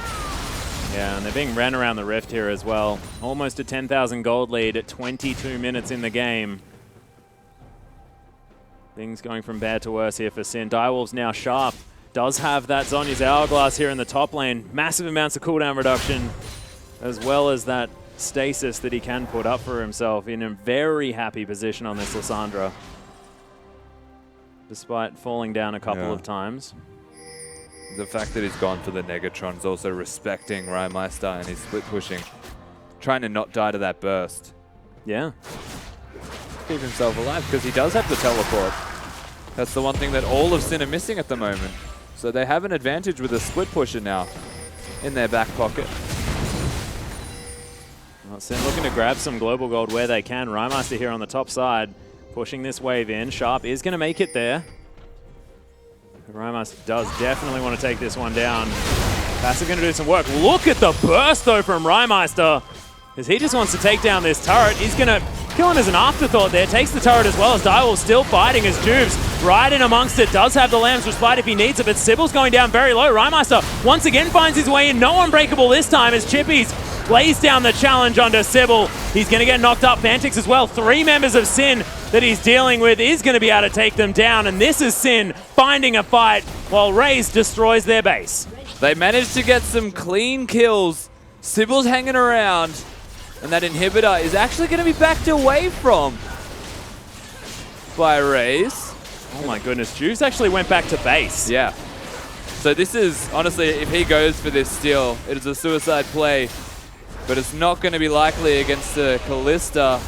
Yeah, and they're being ran around the rift here as well. Almost a 10,000 gold lead at 22 minutes in the game. Things going from bad to worse here for Sin. Direwolves now sharp. Does have that Zhonya's Hourglass here in the top lane. Massive amounts of cooldown reduction, as well as that stasis that he can put up for himself in a very happy position on this Lissandra. Despite falling down a couple of times. The fact that he's gone for the Negatron is also respecting Rhymeister and he's split pushing. Trying to not die to that burst. Yeah. Keep himself alive because he does have the teleport. That's the one thing that all of Sin are missing at the moment. So they have an advantage with a split pusher now in their back pocket. Well, Sin looking to grab some global gold where they can. Rhymeister here on the top side, pushing this wave in. Sharp is going to make it there. Rhymeister does definitely want to take this one down. Passive going to do some work. Look at the burst, though, from Rhymeister. Because he just wants to take down this turret. He's going to kill him as an afterthought there. Takes the turret as well as Direwolf still fighting as Juves right in amongst it. Does have the Lamb's Respite if he needs it, but Sybil's going down very low. Rhymeister once again finds his way in. No Unbreakable this time as Chippies lays down the challenge onto Sybil. He's going to get knocked up. Fantix as well. 3 members of Sin that he's dealing with is going to be able to take them down. And this is Sin finding a fight while Raze destroys their base. They managed to get some clean kills. Sybil's hanging around. And that inhibitor is actually going to be backed away from by Raze. Oh my goodness, Juves actually went back to base. Yeah. So this is, honestly, if he goes for this steal, it is a suicide play. But it's not going to be likely against the Callista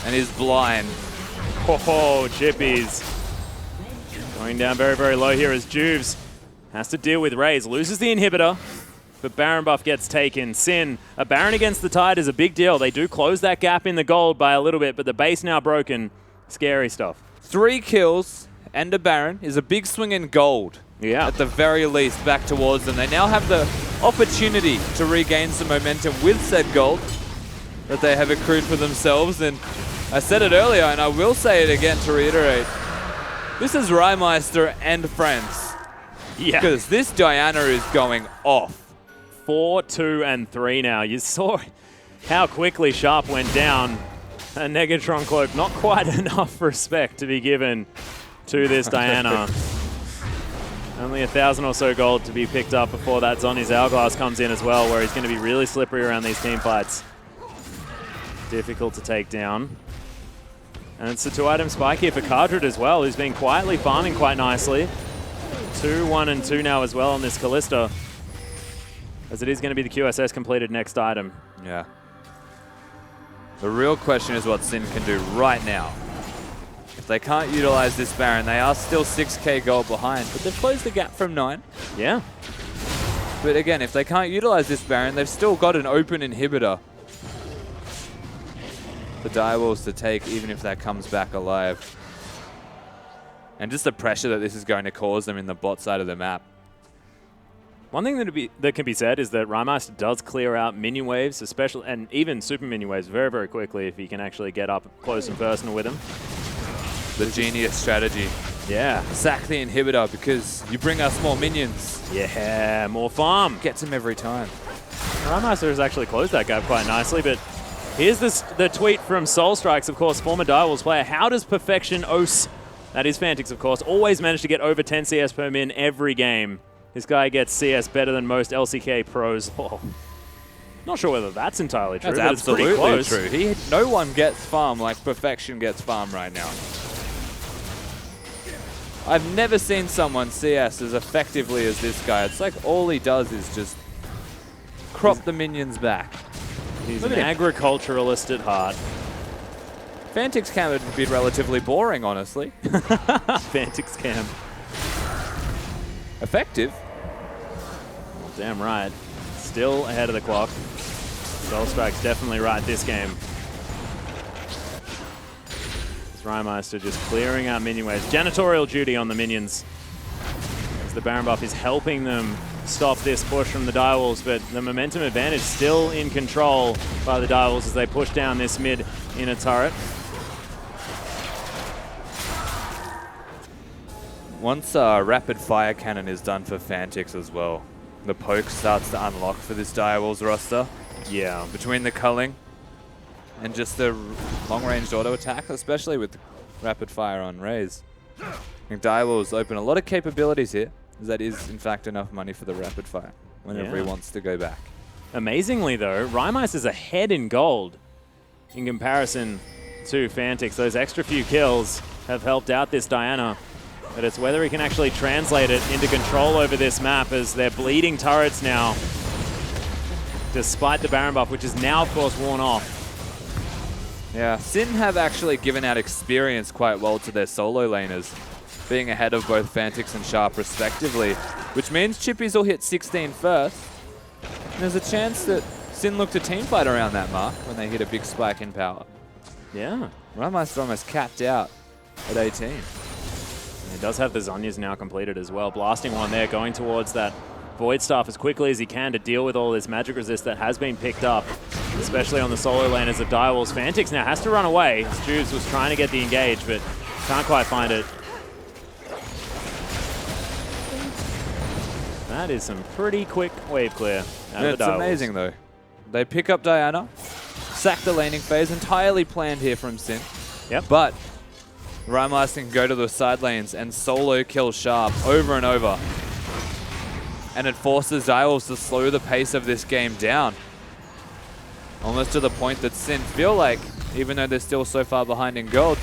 and his blind. Oh, Chippies. Going down very, very low here as Juves has to deal with Raze. Loses the inhibitor, but Baron buff gets taken. Sin, a Baron against the Tide is a big deal. They do close that gap in the gold by a little bit, but the base now broken. Scary stuff. 3 kills and a Baron is a big swing in gold. Yeah. At the very least, back towards them. They now have the opportunity to regain some momentum with said gold that they have accrued for themselves. And I said it earlier, and I will say it again to reiterate. This is Rhymeister and friends. Yeah. Because this Diana is going off. 4, 2, and 3 now. You saw how quickly Sharp went down. A Negatron Cloak, not quite enough respect to be given to this Diana. Only 1,000 or so gold to be picked up before that Zhonya's Hourglass comes in as well, where he's going to be really slippery around these team fights. Difficult to take down. And it's a 2-item spike here for Cardred as well, who's been quietly farming quite nicely. 2, 1, and 2 now as well on this Callista, as it is going to be the QSS completed next item. Yeah. The real question is what Sin can do right now. If they can't utilize this Baron, they are still 6k gold behind, but they've closed the gap from 9. Yeah. But again, if they can't utilize this Baron, they've still got an open inhibitor for Direwolves to take, even if that comes back alive. And just the pressure that this is going to cause them in the bot side of the map. One thing that can be said is that Rhymaster does clear out minion waves, especially, and even super minion waves very, very quickly if you can actually get up close and personal with him. The genius strategy. Yeah. Sack the inhibitor because you bring us more minions. Yeah, more farm. Gets him every time. Rhymaster has actually closed that gap quite nicely, but here's the tweet from Soul Strikes, of course, former Direwolves player. How does Perfection Os, that is Fantix, of course, always manage to get over 10 CS per min every game? This guy gets CS better than most LCK pros. Oh. Not sure whether that's entirely true, That's but absolutely it's pretty close. true. No one gets farm like Perfection gets farm right now. I've never seen someone CS as effectively as this guy. It's like all he does is just crop the minions back. He's an agriculturalist at heart. Fantix Cam would be relatively boring, honestly. Fantix Cam. Effective. Damn right. Still ahead of the clock. Soul Strike's definitely right this game. Rymeister just clearing out minion waves. Janitorial duty on the minions. As the Baron buff is helping them stop this push from the Direwolves, but the momentum advantage still in control by the Direwolves as they push down this mid inner turret. Once Rapid Fire Cannon is done for Fantix as well, the poke starts to unlock for this Direwolves roster. Yeah. Between the culling and just the long-range auto attack, especially with Rapid Fire on Raze. I think Direwolves open a lot of capabilities here, as that is, in fact, enough money for the Rapid Fire whenever he wants to go back. Amazingly, though, Rhymice is ahead in gold in comparison to Fantix. Those extra few kills have helped out this Diana, but it's whether he can actually translate it into control over this map as they're bleeding turrets now, despite the Baron buff, which is now, of course, worn off. Yeah, Sin have actually given out experience quite well to their solo laners, being ahead of both Fantix and Sharp respectively, which means Chippies will hit 16 first. And there's a chance that Sin look to teamfight around that mark when they hit a big spike in power. Yeah. Rymeister almost capped out at 18. And he does have the Zhonya's now completed as well. Blasting one there, going towards that Void Staff as quickly as he can to deal with all this magic resist that has been picked up, especially on the solo laners of Direwolves. Fantix now has to run away. Juves was trying to get the engage, but can't quite find it. That is some pretty quick wave clear out of the Direwolves. It's amazing though. They pick up Diana, sack the laning phase, entirely planned here from Sin. Yep. But Rymeister can go to the side lanes and solo kill Sharp over and over. And it forces Direwolves to slow the pace of this game down. Almost to the point that Sin feel like, even though they're still so far behind in gold,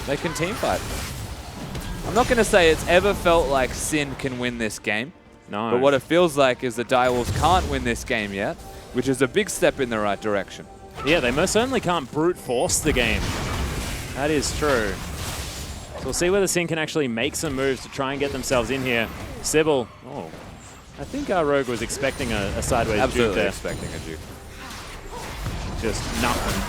they can teamfight. I'm not going to say it's ever felt like Sin can win this game. No. But what it feels like is the Direwolves can't win this game yet, which is a big step in the right direction. Yeah, they most certainly can't brute force the game. That is true. So we'll see whether Sin can actually make some moves to try and get themselves in here. Sybil, oh, I think our Rogue was expecting a sideways juke there. Expecting a juke. Just nothing.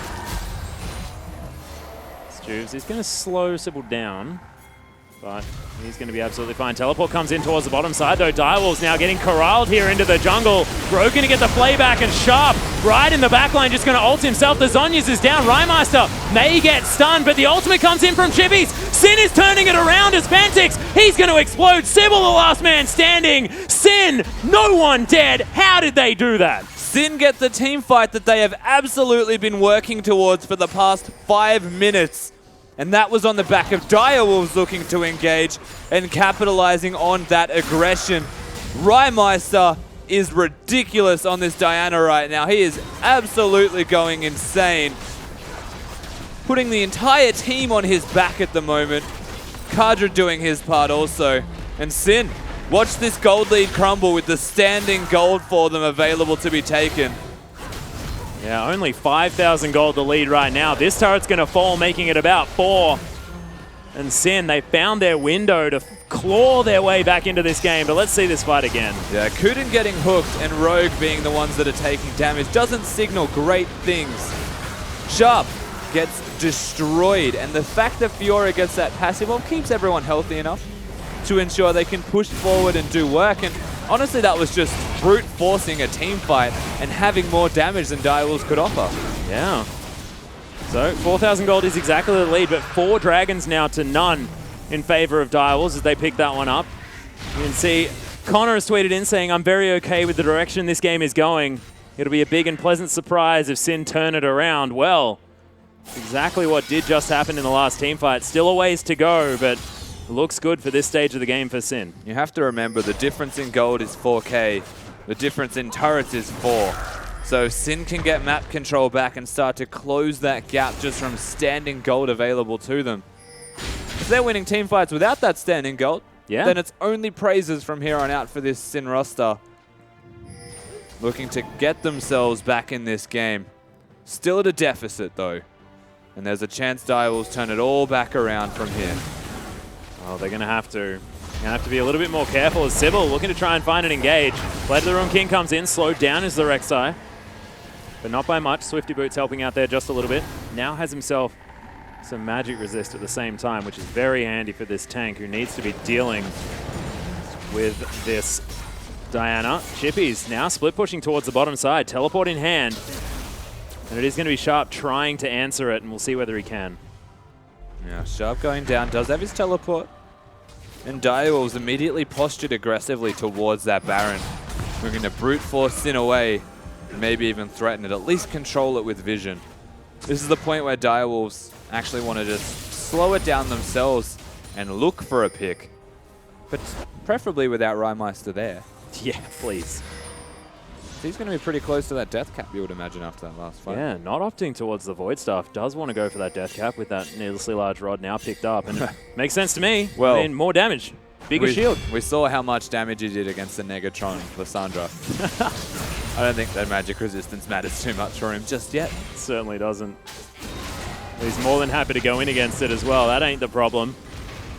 Juves is going to slow Sybil down, but he's going to be absolutely fine. Teleport comes in towards the bottom side, though. Direwolves now getting corralled here into the jungle. Rogue going to get the play back, and Sharp right in the back line, just going to ult himself. The Zhonya's is down. Rymeister may get stunned, but the ultimate comes in from Chippies. Sin is turning it around as Fantix. He's going to explode. Sybil, the last man standing. Sin, no one dead. How did they do that? Sin get the team fight that they have absolutely been working towards for the past 5 minutes. And that was on the back of Direwolves looking to engage and capitalizing on that aggression. Rymeister is ridiculous on this Diana right now. He is absolutely going insane. Putting the entire team on his back at the moment. Kadra doing his part also. And Sin, watch this gold lead crumble with the standing gold for them available to be taken. Yeah, only 5,000 gold to lead right now. This turret's going to fall, making it about 4. And Sin, they found their window to claw their way back into this game, but let's see this fight again. Yeah, Kuden getting hooked and Rogue being the ones that are taking damage doesn't signal great things. Sharp gets destroyed, and the fact that Fiora gets that passive ult keeps everyone healthy enough to ensure they can push forward and do work. And honestly, that was just brute forcing a team fight and having more damage than Direwolves could offer. Yeah. So 4,000 gold is exactly the lead, but 4 dragons now to none in favor of Direwolves as they pick that one up. You can see Connor has tweeted in saying, "I'm very okay with the direction this game is going. It'll be a big and pleasant surprise if Sin turn it around." Well, exactly what did just happen in the last team fight. Still a ways to go, but looks good for this stage of the game for Sin. You have to remember the difference in gold is 4K. The difference in turrets is 4. So Sin can get map control back and start to close that gap just from standing gold available to them. If they're winning team fights without that standing gold, then it's only praises from here on out for this Sin roster. Looking to get themselves back in this game. Still at a deficit though. And there's a chance Direwolves turn it all back around from here. Oh, they're going to have to. Going to have to be a little bit more careful as Sybil looking to try and find an engage. Blade of the Room King comes in, slowed down is the Rek'Sai. But not by much. Swifty Boots helping out there just a little bit. Now has himself some magic resist at the same time, which is very handy for this tank who needs to be dealing with this Diana. Chippies now split pushing towards the bottom side. Teleport in hand. And it is going to be Sharp trying to answer it, and we'll see whether he can. Yeah, Sharp going down, does have his teleport. And Direwolves immediately postured aggressively towards that Baron. We're going to brute force Sin away, and maybe even threaten it, at least control it with vision. This is the point where Direwolves actually want to just slow it down themselves and look for a pick. But preferably without Rymeister there. Yeah, please. He's going to be pretty close to that death cap, you would imagine, after that last fight. Yeah, not opting towards the Void Staff. Does want to go for that death cap with that needlessly large rod now picked up. And it makes sense to me. Well, I mean, more damage. Bigger shield. We saw how much damage he did against the Negatron, Lysandra. I don't think that magic resistance matters too much for him just yet. It certainly doesn't. He's more than happy to go in against it as well. That ain't the problem.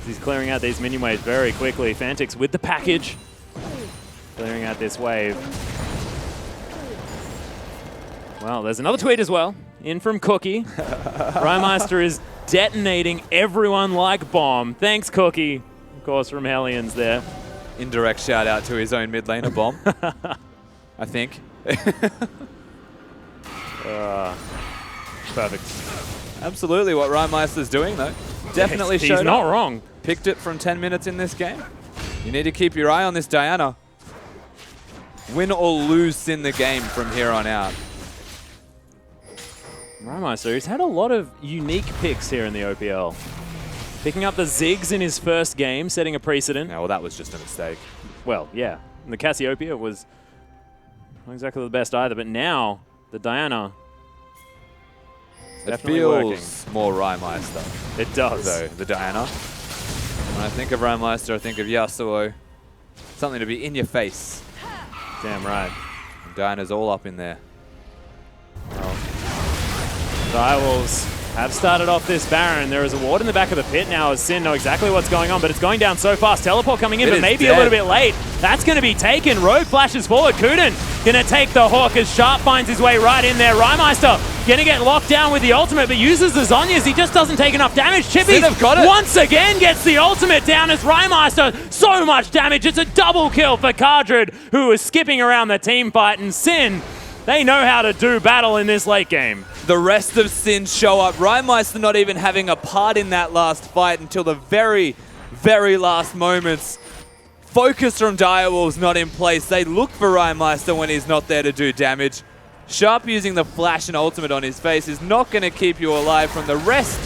He's clearing out these minion waves very quickly. Fantix with the package. Clearing out this wave. Well, there's another tweet as well, in from Cookie. Rymeister is detonating everyone like bomb. Thanks, Cookie. Of course, from Hellions there. Indirect shout out to his own mid laner bomb, I think. Perfect. Absolutely what Rymeister's doing, though. Definitely showed He's not wrong. Picked it from 10 minutes in this game. You need to keep your eye on this Diana. Win or lose in the game from here on out. Rymeister, he's had a lot of unique picks here in the OPL. Picking up the Ziggs in his first game, setting a precedent. No, well, that was just a mistake. Well, yeah. And the Cassiopeia was not exactly the best either, but now the Diana It feels more Rymeister. It does. Though, the Diana. When I think of Rymeister, I think of Yasuo. Something to be in your face. Damn right. And Diana's all up in there. Well, Direwolves have started off this Baron. There is a ward in the back of the pit now as Sin know exactly what's going on, but it's going down so fast. Teleport coming in, but maybe a little bit late. That's going to be taken. Rogue flashes forward. Kuden going to take the Hawk as Sharp finds his way right in there. Rymeister going to get locked down with the ultimate, but uses the Zhonya's. He just doesn't take enough damage. Chippy once again gets the ultimate down as Rymeister. So much damage. It's a double kill for Cardred, who was skipping around the team fight, and Sin They know how to do battle in this late game. The rest of Sin show up. Rymeister not even having a part in that last fight until the very, very last moments. Focus from Direwolves not in place. They look for Rymeister when he's not there to do damage. Sharp using the flash and ultimate on his face is not going to keep you alive from the rest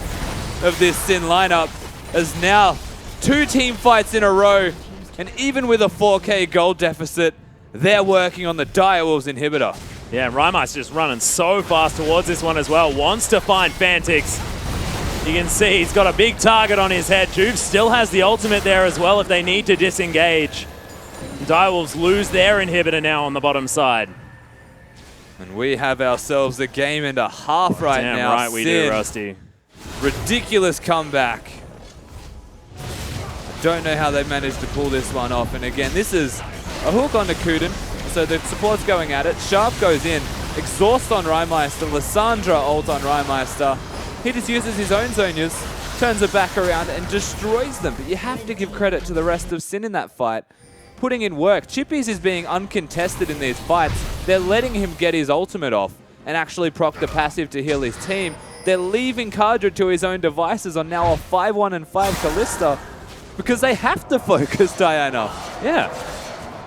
of this Sin lineup, as now 2 team fights in a row, and even with a 4K gold deficit, they're working on the Direwolves inhibitor. Yeah, and Rymeister's just running so fast towards this one as well. Wants to find Fantix. You can see he's got a big target on his head. Juve still has the ultimate there as well if they need to disengage. Direwolves lose their inhibitor now on the bottom side. And we have ourselves a game and a half right Damn now. right we do, Rusty. Ridiculous comeback. I don't know how they managed to pull this one off. And again, this is a hook on Nakuden. So the support's going at it. Sharp goes in. Exhaust on Rymeister. Lissandra ult on Rymeister. He just uses his own Zonias, turns it back around and destroys them. But you have to give credit to the rest of Sin in that fight. Putting in work. Chippies is being uncontested in these fights. They're letting him get his ultimate off and actually proc the passive to heal his team. They're leaving Kadra to his own devices on now a 5-1 and 5 Kalista because they have to focus Diana. Yeah.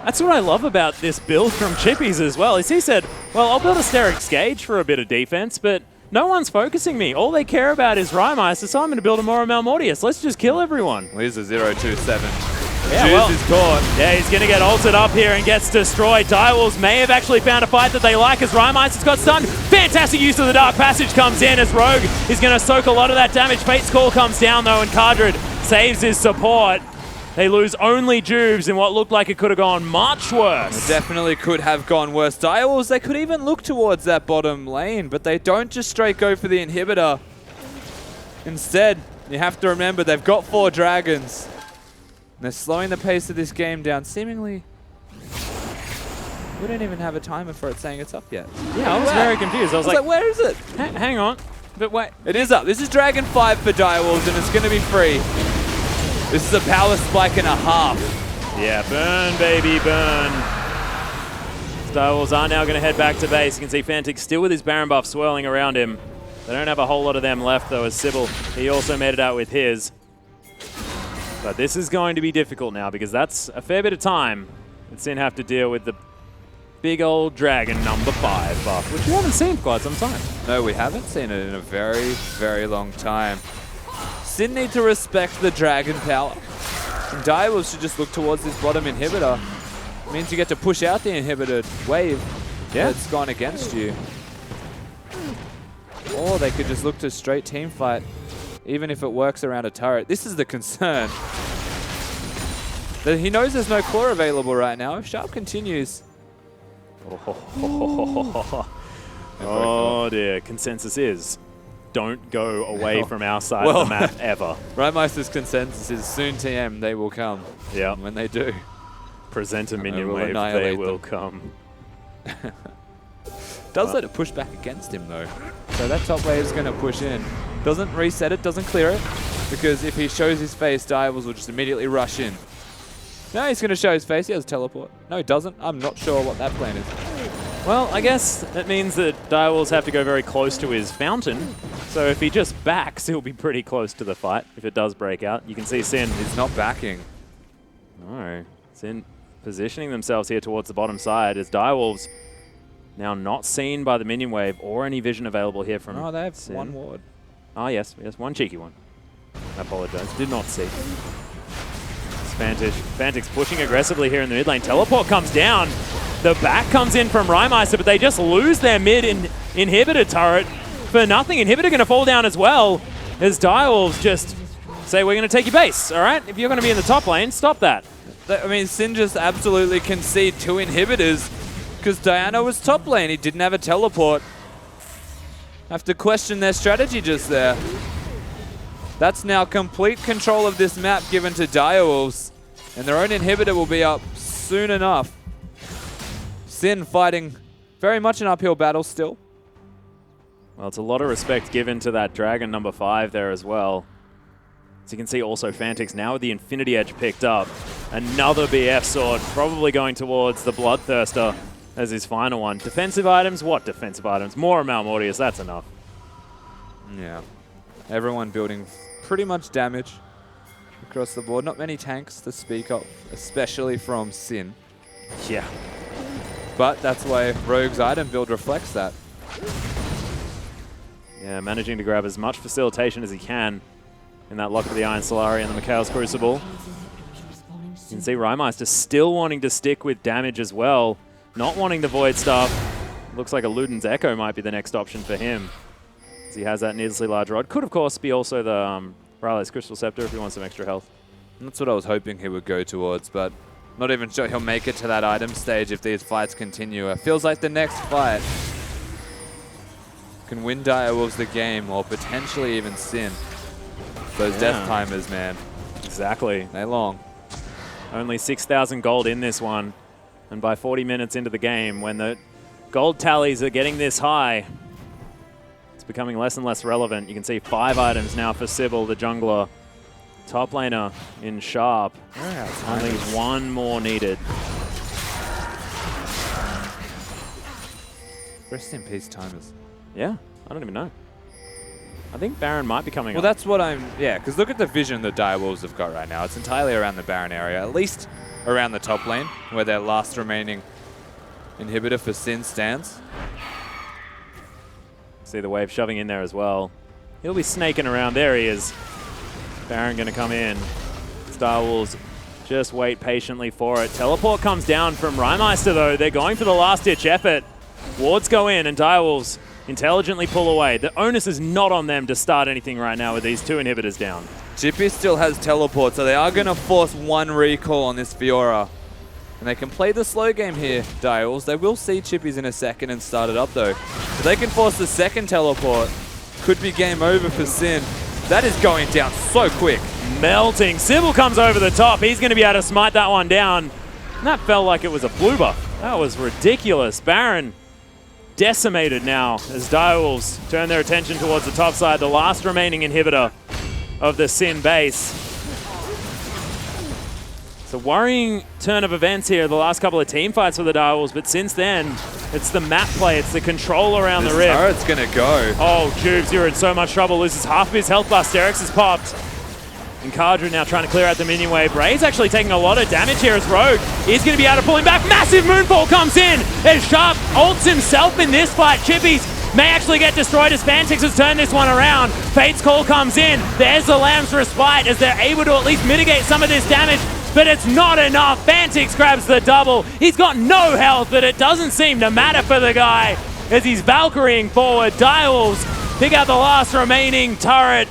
That's what I love about this build from Chippies as well, is he said, well, I'll build a Sterix Gage for a bit of defense, but no one's focusing me. All they care about is Rymeister, so I'm going to build a Mora Malmortius. Let's just kill everyone. Well, here's a 0-2-7. Yeah, Juice is caught. Yeah, he's going to get ulted up here and gets destroyed. Direwolves may have actually found a fight that they like as Rymeister's got stunned. Fantastic use of the Dark Passage comes in as Rogue is going to soak a lot of that damage. Fate's Call comes down though, and Kardred saves his support. They lose only Juves in what looked like it could have gone much worse. It definitely could have gone worse. Direwolves, they could even look towards that bottom lane, but they don't just straight go for the inhibitor. Instead, you have to remember they've got 4 dragons. And they're slowing the pace of this game down. Seemingly, we don't even have a timer for it saying it's up yet. Yeah, I was very confused. I was like, where is it? Hang on. But wait. It is up. This is Dragon 5 for Direwolves, and it's going to be free. This is a power spike and a half. Yeah, burn, baby, burn. Direwolves are now going to head back to base. You can see Fantix still with his Baron buff swirling around him. They don't have a whole lot of them left, though, as Sybil, he also made it out with his. But this is going to be difficult now, because that's a fair bit of time that Sin have to deal with the big old dragon number 5 buff, which we haven't seen for quite some time. No, we haven't seen it in a very, very long time. Sin need to respect the dragon power. And Direwolves should just look towards this bottom inhibitor. It means you get to push out the inhibited wave that's gone against you. Or they could just look to straight team fight, even if it works around a turret. This is the concern. That he knows there's no core available right now. If Sharp continues. Oh dear, consensus is don't go away from our side of the map ever. Rymeister's consensus is soon TM, they will come. Yeah. And when they do, present a minion will wave, they annihilate will them. come. Does let it push back against him though. So that top wave is going to push in. Doesn't reset it, doesn't clear it. Because if he shows his face, Direwolves will just immediately rush in. No, he's going to show his face. He has a teleport. No, he doesn't. I'm not sure what that plan is. Well, I guess that means that Direwolves have to go very close to his fountain. So if he just backs, he'll be pretty close to the fight if it does break out. You can see Sin. He's not backing. No. Sin positioning themselves here towards the bottom side as Direwolves now not seen by the minion wave or any vision available here from Oh, they have Sin. one ward. Oh, yes, one cheeky one. I apologize. Did not see. Fantix pushing aggressively here in the mid lane. Teleport comes down. The back comes in from Rymeister, but they just lose their mid inhibitor turret for nothing. Inhibitor going to fall down as well as Direwolves just say, we're going to take your base, all right? If you're going to be in the top lane, stop that. I mean, Sin just absolutely concede 2 inhibitors because Diana was top lane. He didn't have a teleport. Have to question their strategy just there. That's now complete control of this map given to Direwolves, and their own inhibitor will be up soon enough. Sin fighting very much an uphill battle still. Well, it's a lot of respect given to that Dragon number 5 there as well. As you can see also Fantix now with the Infinity Edge picked up. Another BF sword probably going towards the Bloodthirster. as his final one. Defensive items? What defensive items? More Mal Mortius, that's enough. Yeah. Everyone building pretty much damage across the board. Not many tanks to speak of, especially from Sin. Yeah. But that's why Rogue's item build reflects that. Yeah, managing to grab as much facilitation as he can in that Lock of the Iron Solari and the Mikhail's Crucible. You can see Rymeister still wanting to stick with damage as well, not wanting the Void stuff. Looks like a Luden's Echo might be the next option for him, as he has that needlessly large rod. Could, of course, be also the Riley's Crystal Scepter if he wants some extra health. And that's what I was hoping he would go towards, but not even sure he'll make it to that item stage if these fights continue. It feels like the next fight can win Direwolves the game, or potentially even Sin. Those death timers, man. Exactly. They're long. Only 6,000 gold in this one. And by 40 minutes into the game, when the gold tallies are getting this high, it's becoming less and less relevant. You can see 5 items now for Sybil, the jungler. Top laner in Sharp. Only 1 more needed. Rest in peace, timers. Yeah, I don't even know. I think Baron might be coming Well, up. that's what yeah, because look at the vision the Direwolves have got right now. It's entirely around the Baron area, at least around the top lane, where their last remaining inhibitor for Sin stands. See the wave shoving in there as well. He'll be snaking around. There he is. Baron going to come in. Direwolves just wait patiently for it. Teleport comes down from Rymeister, though. They're going for the last-ditch effort. Wards go in, and Direwolves intelligently pull away. The onus is not on them to start anything right now with these 2 inhibitors down. Chippy still has teleport, so they are going to force 1 recall on this Fiora. And they can play the slow game here, Direwolves. They will see Chippies in a second and start it up, though. If they can force the second teleport, could be game over for Sin. That is going down so quick. Melting. Sybil comes over the top. He's going to be able to smite that one down. And that felt like it was a blue buff. That was ridiculous. Baron decimated now as Direwolves turn their attention towards the top side, the last remaining inhibitor of the Sin base. It's a worrying turn of events here, the last couple of team fights for the Direwolves, but since then, it's the map play, it's the control around the rift. Turret's going to go. Oh, Jubes, you're in so much trouble. Loses half of his health bar. Sterix has popped. And Cardra now trying to clear out the minion wave. Bray's actually taking a lot of damage here as Rogue is going to be able to pull him back. Massive Moonfall comes in as Sharp ults himself in this fight. Chippies may actually get destroyed as Fantix has turned this one around. Fate's Call comes in. There's the Lamb's Respite as they're able to at least mitigate some of this damage, but it's not enough. Fantix grabs the double. He's got no health, but it doesn't seem to matter for the guy as he's Valkyrieing forward. Direwolves pick out the last remaining turret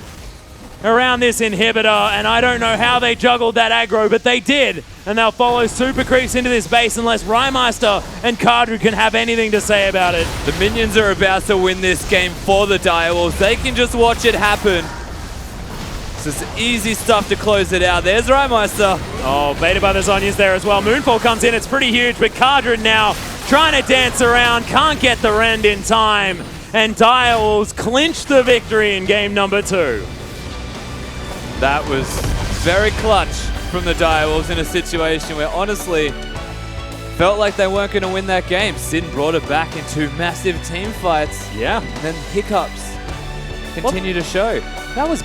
around this inhibitor, and I don't know how they juggled that aggro, but they did. And they'll follow super creeps into this base unless Rymeister and Cardru can have anything to say about it. The minions are about to win this game for the Direwolves. They can just watch it happen. It's just easy stuff to close it out. There's Rymeister. Oh, baited by the Zhonya's there as well. Moonfall comes in, it's pretty huge, but Cardru now trying to dance around, can't get the rend in time, and Direwolves clinch the victory in game number 2. That was very clutch from the Direwolves in a situation where honestly felt like they weren't going to win that game. Sin brought it back into massive team fights. Yeah. And then hiccups continue to show. That was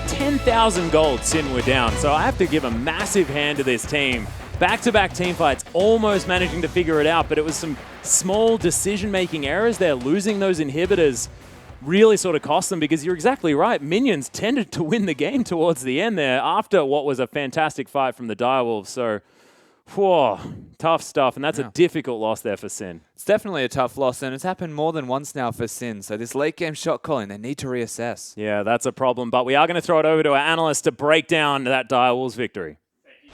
10,000 gold Sin were down, so I have to give a massive hand to this team. Back-to-back team fights, almost managing to figure it out, but it was some small decision-making errors there. Losing those inhibitors really sort of cost them, because you're exactly right. Minions tended to win the game towards the end there after what was a fantastic fight from the Direwolves. So, whoa, tough stuff. And that's a difficult loss there for Sin. It's definitely a tough loss, and it's happened more than once now for Sin. So this late game shot calling, they need to reassess. Yeah, that's a problem. But we are going to throw it over to our analyst to break down that Direwolves victory.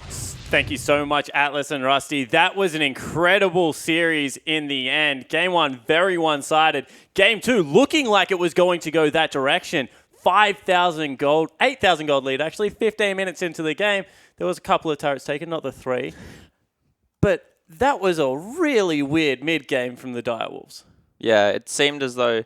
Thank you so much, Atlas and Rusty. That was an incredible series in the end. Game 1, very one-sided. Game 2, looking like it was going to go that direction. 5,000 gold, 8,000 gold lead, actually. 15 minutes into the game, there was a couple of turrets taken, not the 3. But that was a really weird mid-game from the Direwolves. Yeah, it seemed as though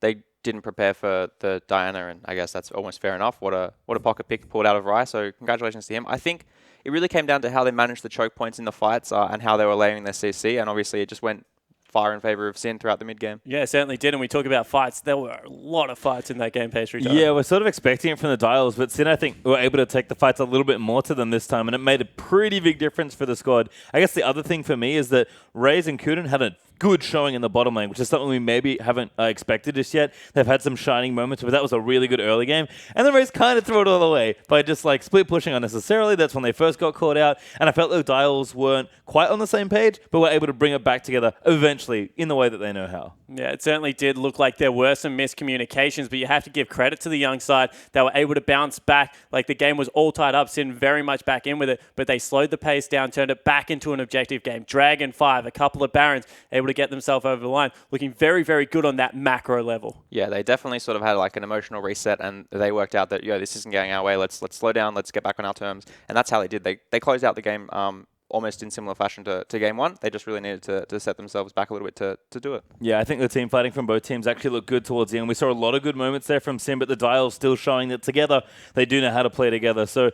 they didn't prepare for the Diana, and I guess that's almost fair enough. What a pocket pick pulled out of Rye, so congratulations to him. I think it really came down to how they managed the choke points in the fights and how they were layering their CC, and obviously it just went far in favor of Sin throughout the mid-game. Yeah, certainly did. And we talk about fights. There were a lot of fights in that game, Pastry Time. Yeah, we're sort of expecting it from the Dials, but Sin, I think, were able to take the fights a little bit more to them this time, and it made a pretty big difference for the squad. I guess the other thing for me is that Raze and Kuden had a good showing in the bottom lane, which is something we maybe haven't expected just yet. They've had some shining moments, but that was a really good early game. And the Raze kind of threw it all away by just like split pushing unnecessarily. That's when they first got caught out. And I felt the Dials weren't quite on the same page, but were able to bring it back together eventually in the way that they know how. Yeah, it certainly did look like there were some miscommunications, but you have to give credit to the young side. They were able to bounce back. Like the game was all tied up, Sin very much back in with it, but they slowed the pace down, turned it back into an objective game. Dragon 5, a couple of Barons, able to get themselves over the line, looking very, very good on that macro level. Yeah, they definitely sort of had like an emotional reset, and they worked out that, this isn't going our way. Let's slow down. Let's get back on our terms. And that's how they did. They closed out the game almost in similar fashion to game one. They just really needed to set themselves back a little bit to do it. Yeah, I think the team fighting from both teams actually looked good towards the end. We saw a lot of good moments there from Sin, but the Dials still showing that together they do know how to play together. So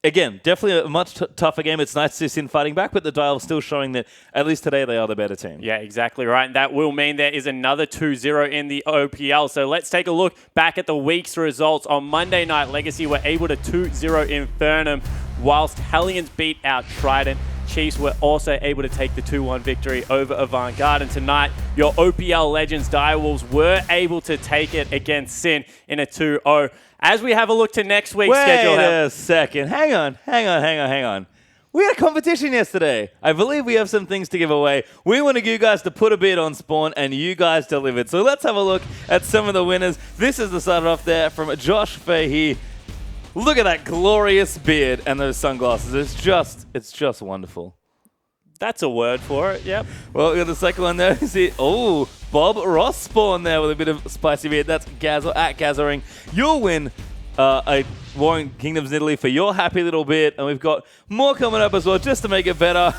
again, definitely a much tougher game. It's nice to see Sin fighting back, but the Dials still showing that at least today they are the better team. Yeah, exactly right. And that will mean there is another 2-0 in the OPL. So let's take a look back at the week's results. On Monday night, Legacy were able to 2-0 Infernum, whilst Hellions beat out Trident. Chiefs were also able to take the 2-1 victory over Avantgarde. And tonight, your OPL legends Direwolves were able to take it against Sin in a 2-0. As we have a look to next week's schedule. Wait a second. Hang on. We had a competition yesterday. I believe we have some things to give away. We wanted you guys to put a bid on Spawn, and you guys delivered. So let's have a look at some of the winners. This is the start off there from Josh Fahey. Look at that glorious beard and those sunglasses. It's just wonderful. That's a word for it, yep. Well, we got the second one there. Oh, Bob Ross Spawn there with a bit of spicy beard. That's Gazzle at Gathering. You'll win a Warring Kingdoms in Italy for your happy little beard. And we've got more coming up as well, just to make it better.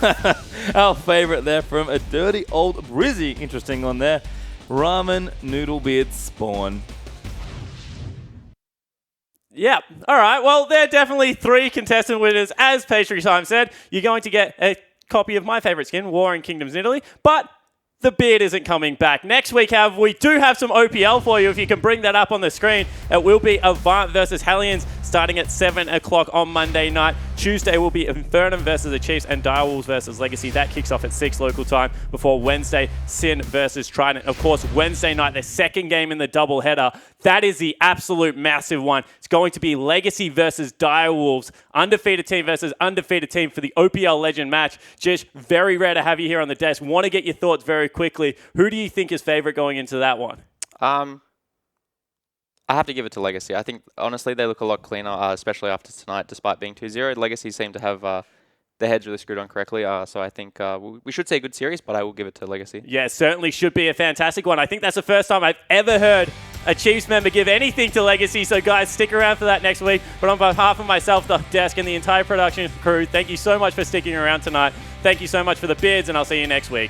Our favorite there from a dirty old Brizzy. Interesting one there. Ramen Noodle Beard Spawn. Yeah. All right. Well, there are definitely 3 contestant winners. As Pastry Time said, you're going to get a copy of my favorite skin, Warring Kingdoms in Italy, but the beard isn't coming back. Next week, we do have some OPL for you. If you can bring that up on the screen, it will be Avant versus Hellions starting at 7 o'clock on Monday night. Tuesday will be Infernum versus the Chiefs and Direwolves versus Legacy. That kicks off at 6 local time before Wednesday, Sin versus Trident. Of course, Wednesday night, the second game in the doubleheader. That is the absolute massive one. It's going to be Legacy versus Direwolves. Undefeated team versus undefeated team for the OPL Legend match. Just very rare to have you here on the desk. Want to get your thoughts very quickly. Who do you think is favorite going into that one? I have to give it to Legacy. I think, honestly, they look a lot cleaner, especially after tonight, despite being 2-0. Legacy seem to have their heads really screwed on correctly, so I think we should say a good series, but I will give it to Legacy. Yeah, certainly should be a fantastic one. I think that's the first time I've ever heard a Chiefs member give anything to Legacy, so guys, stick around for that next week. But on behalf of myself, the desk, and the entire production crew, thank you so much for sticking around tonight. Thank you so much for the bids, and I'll see you next week.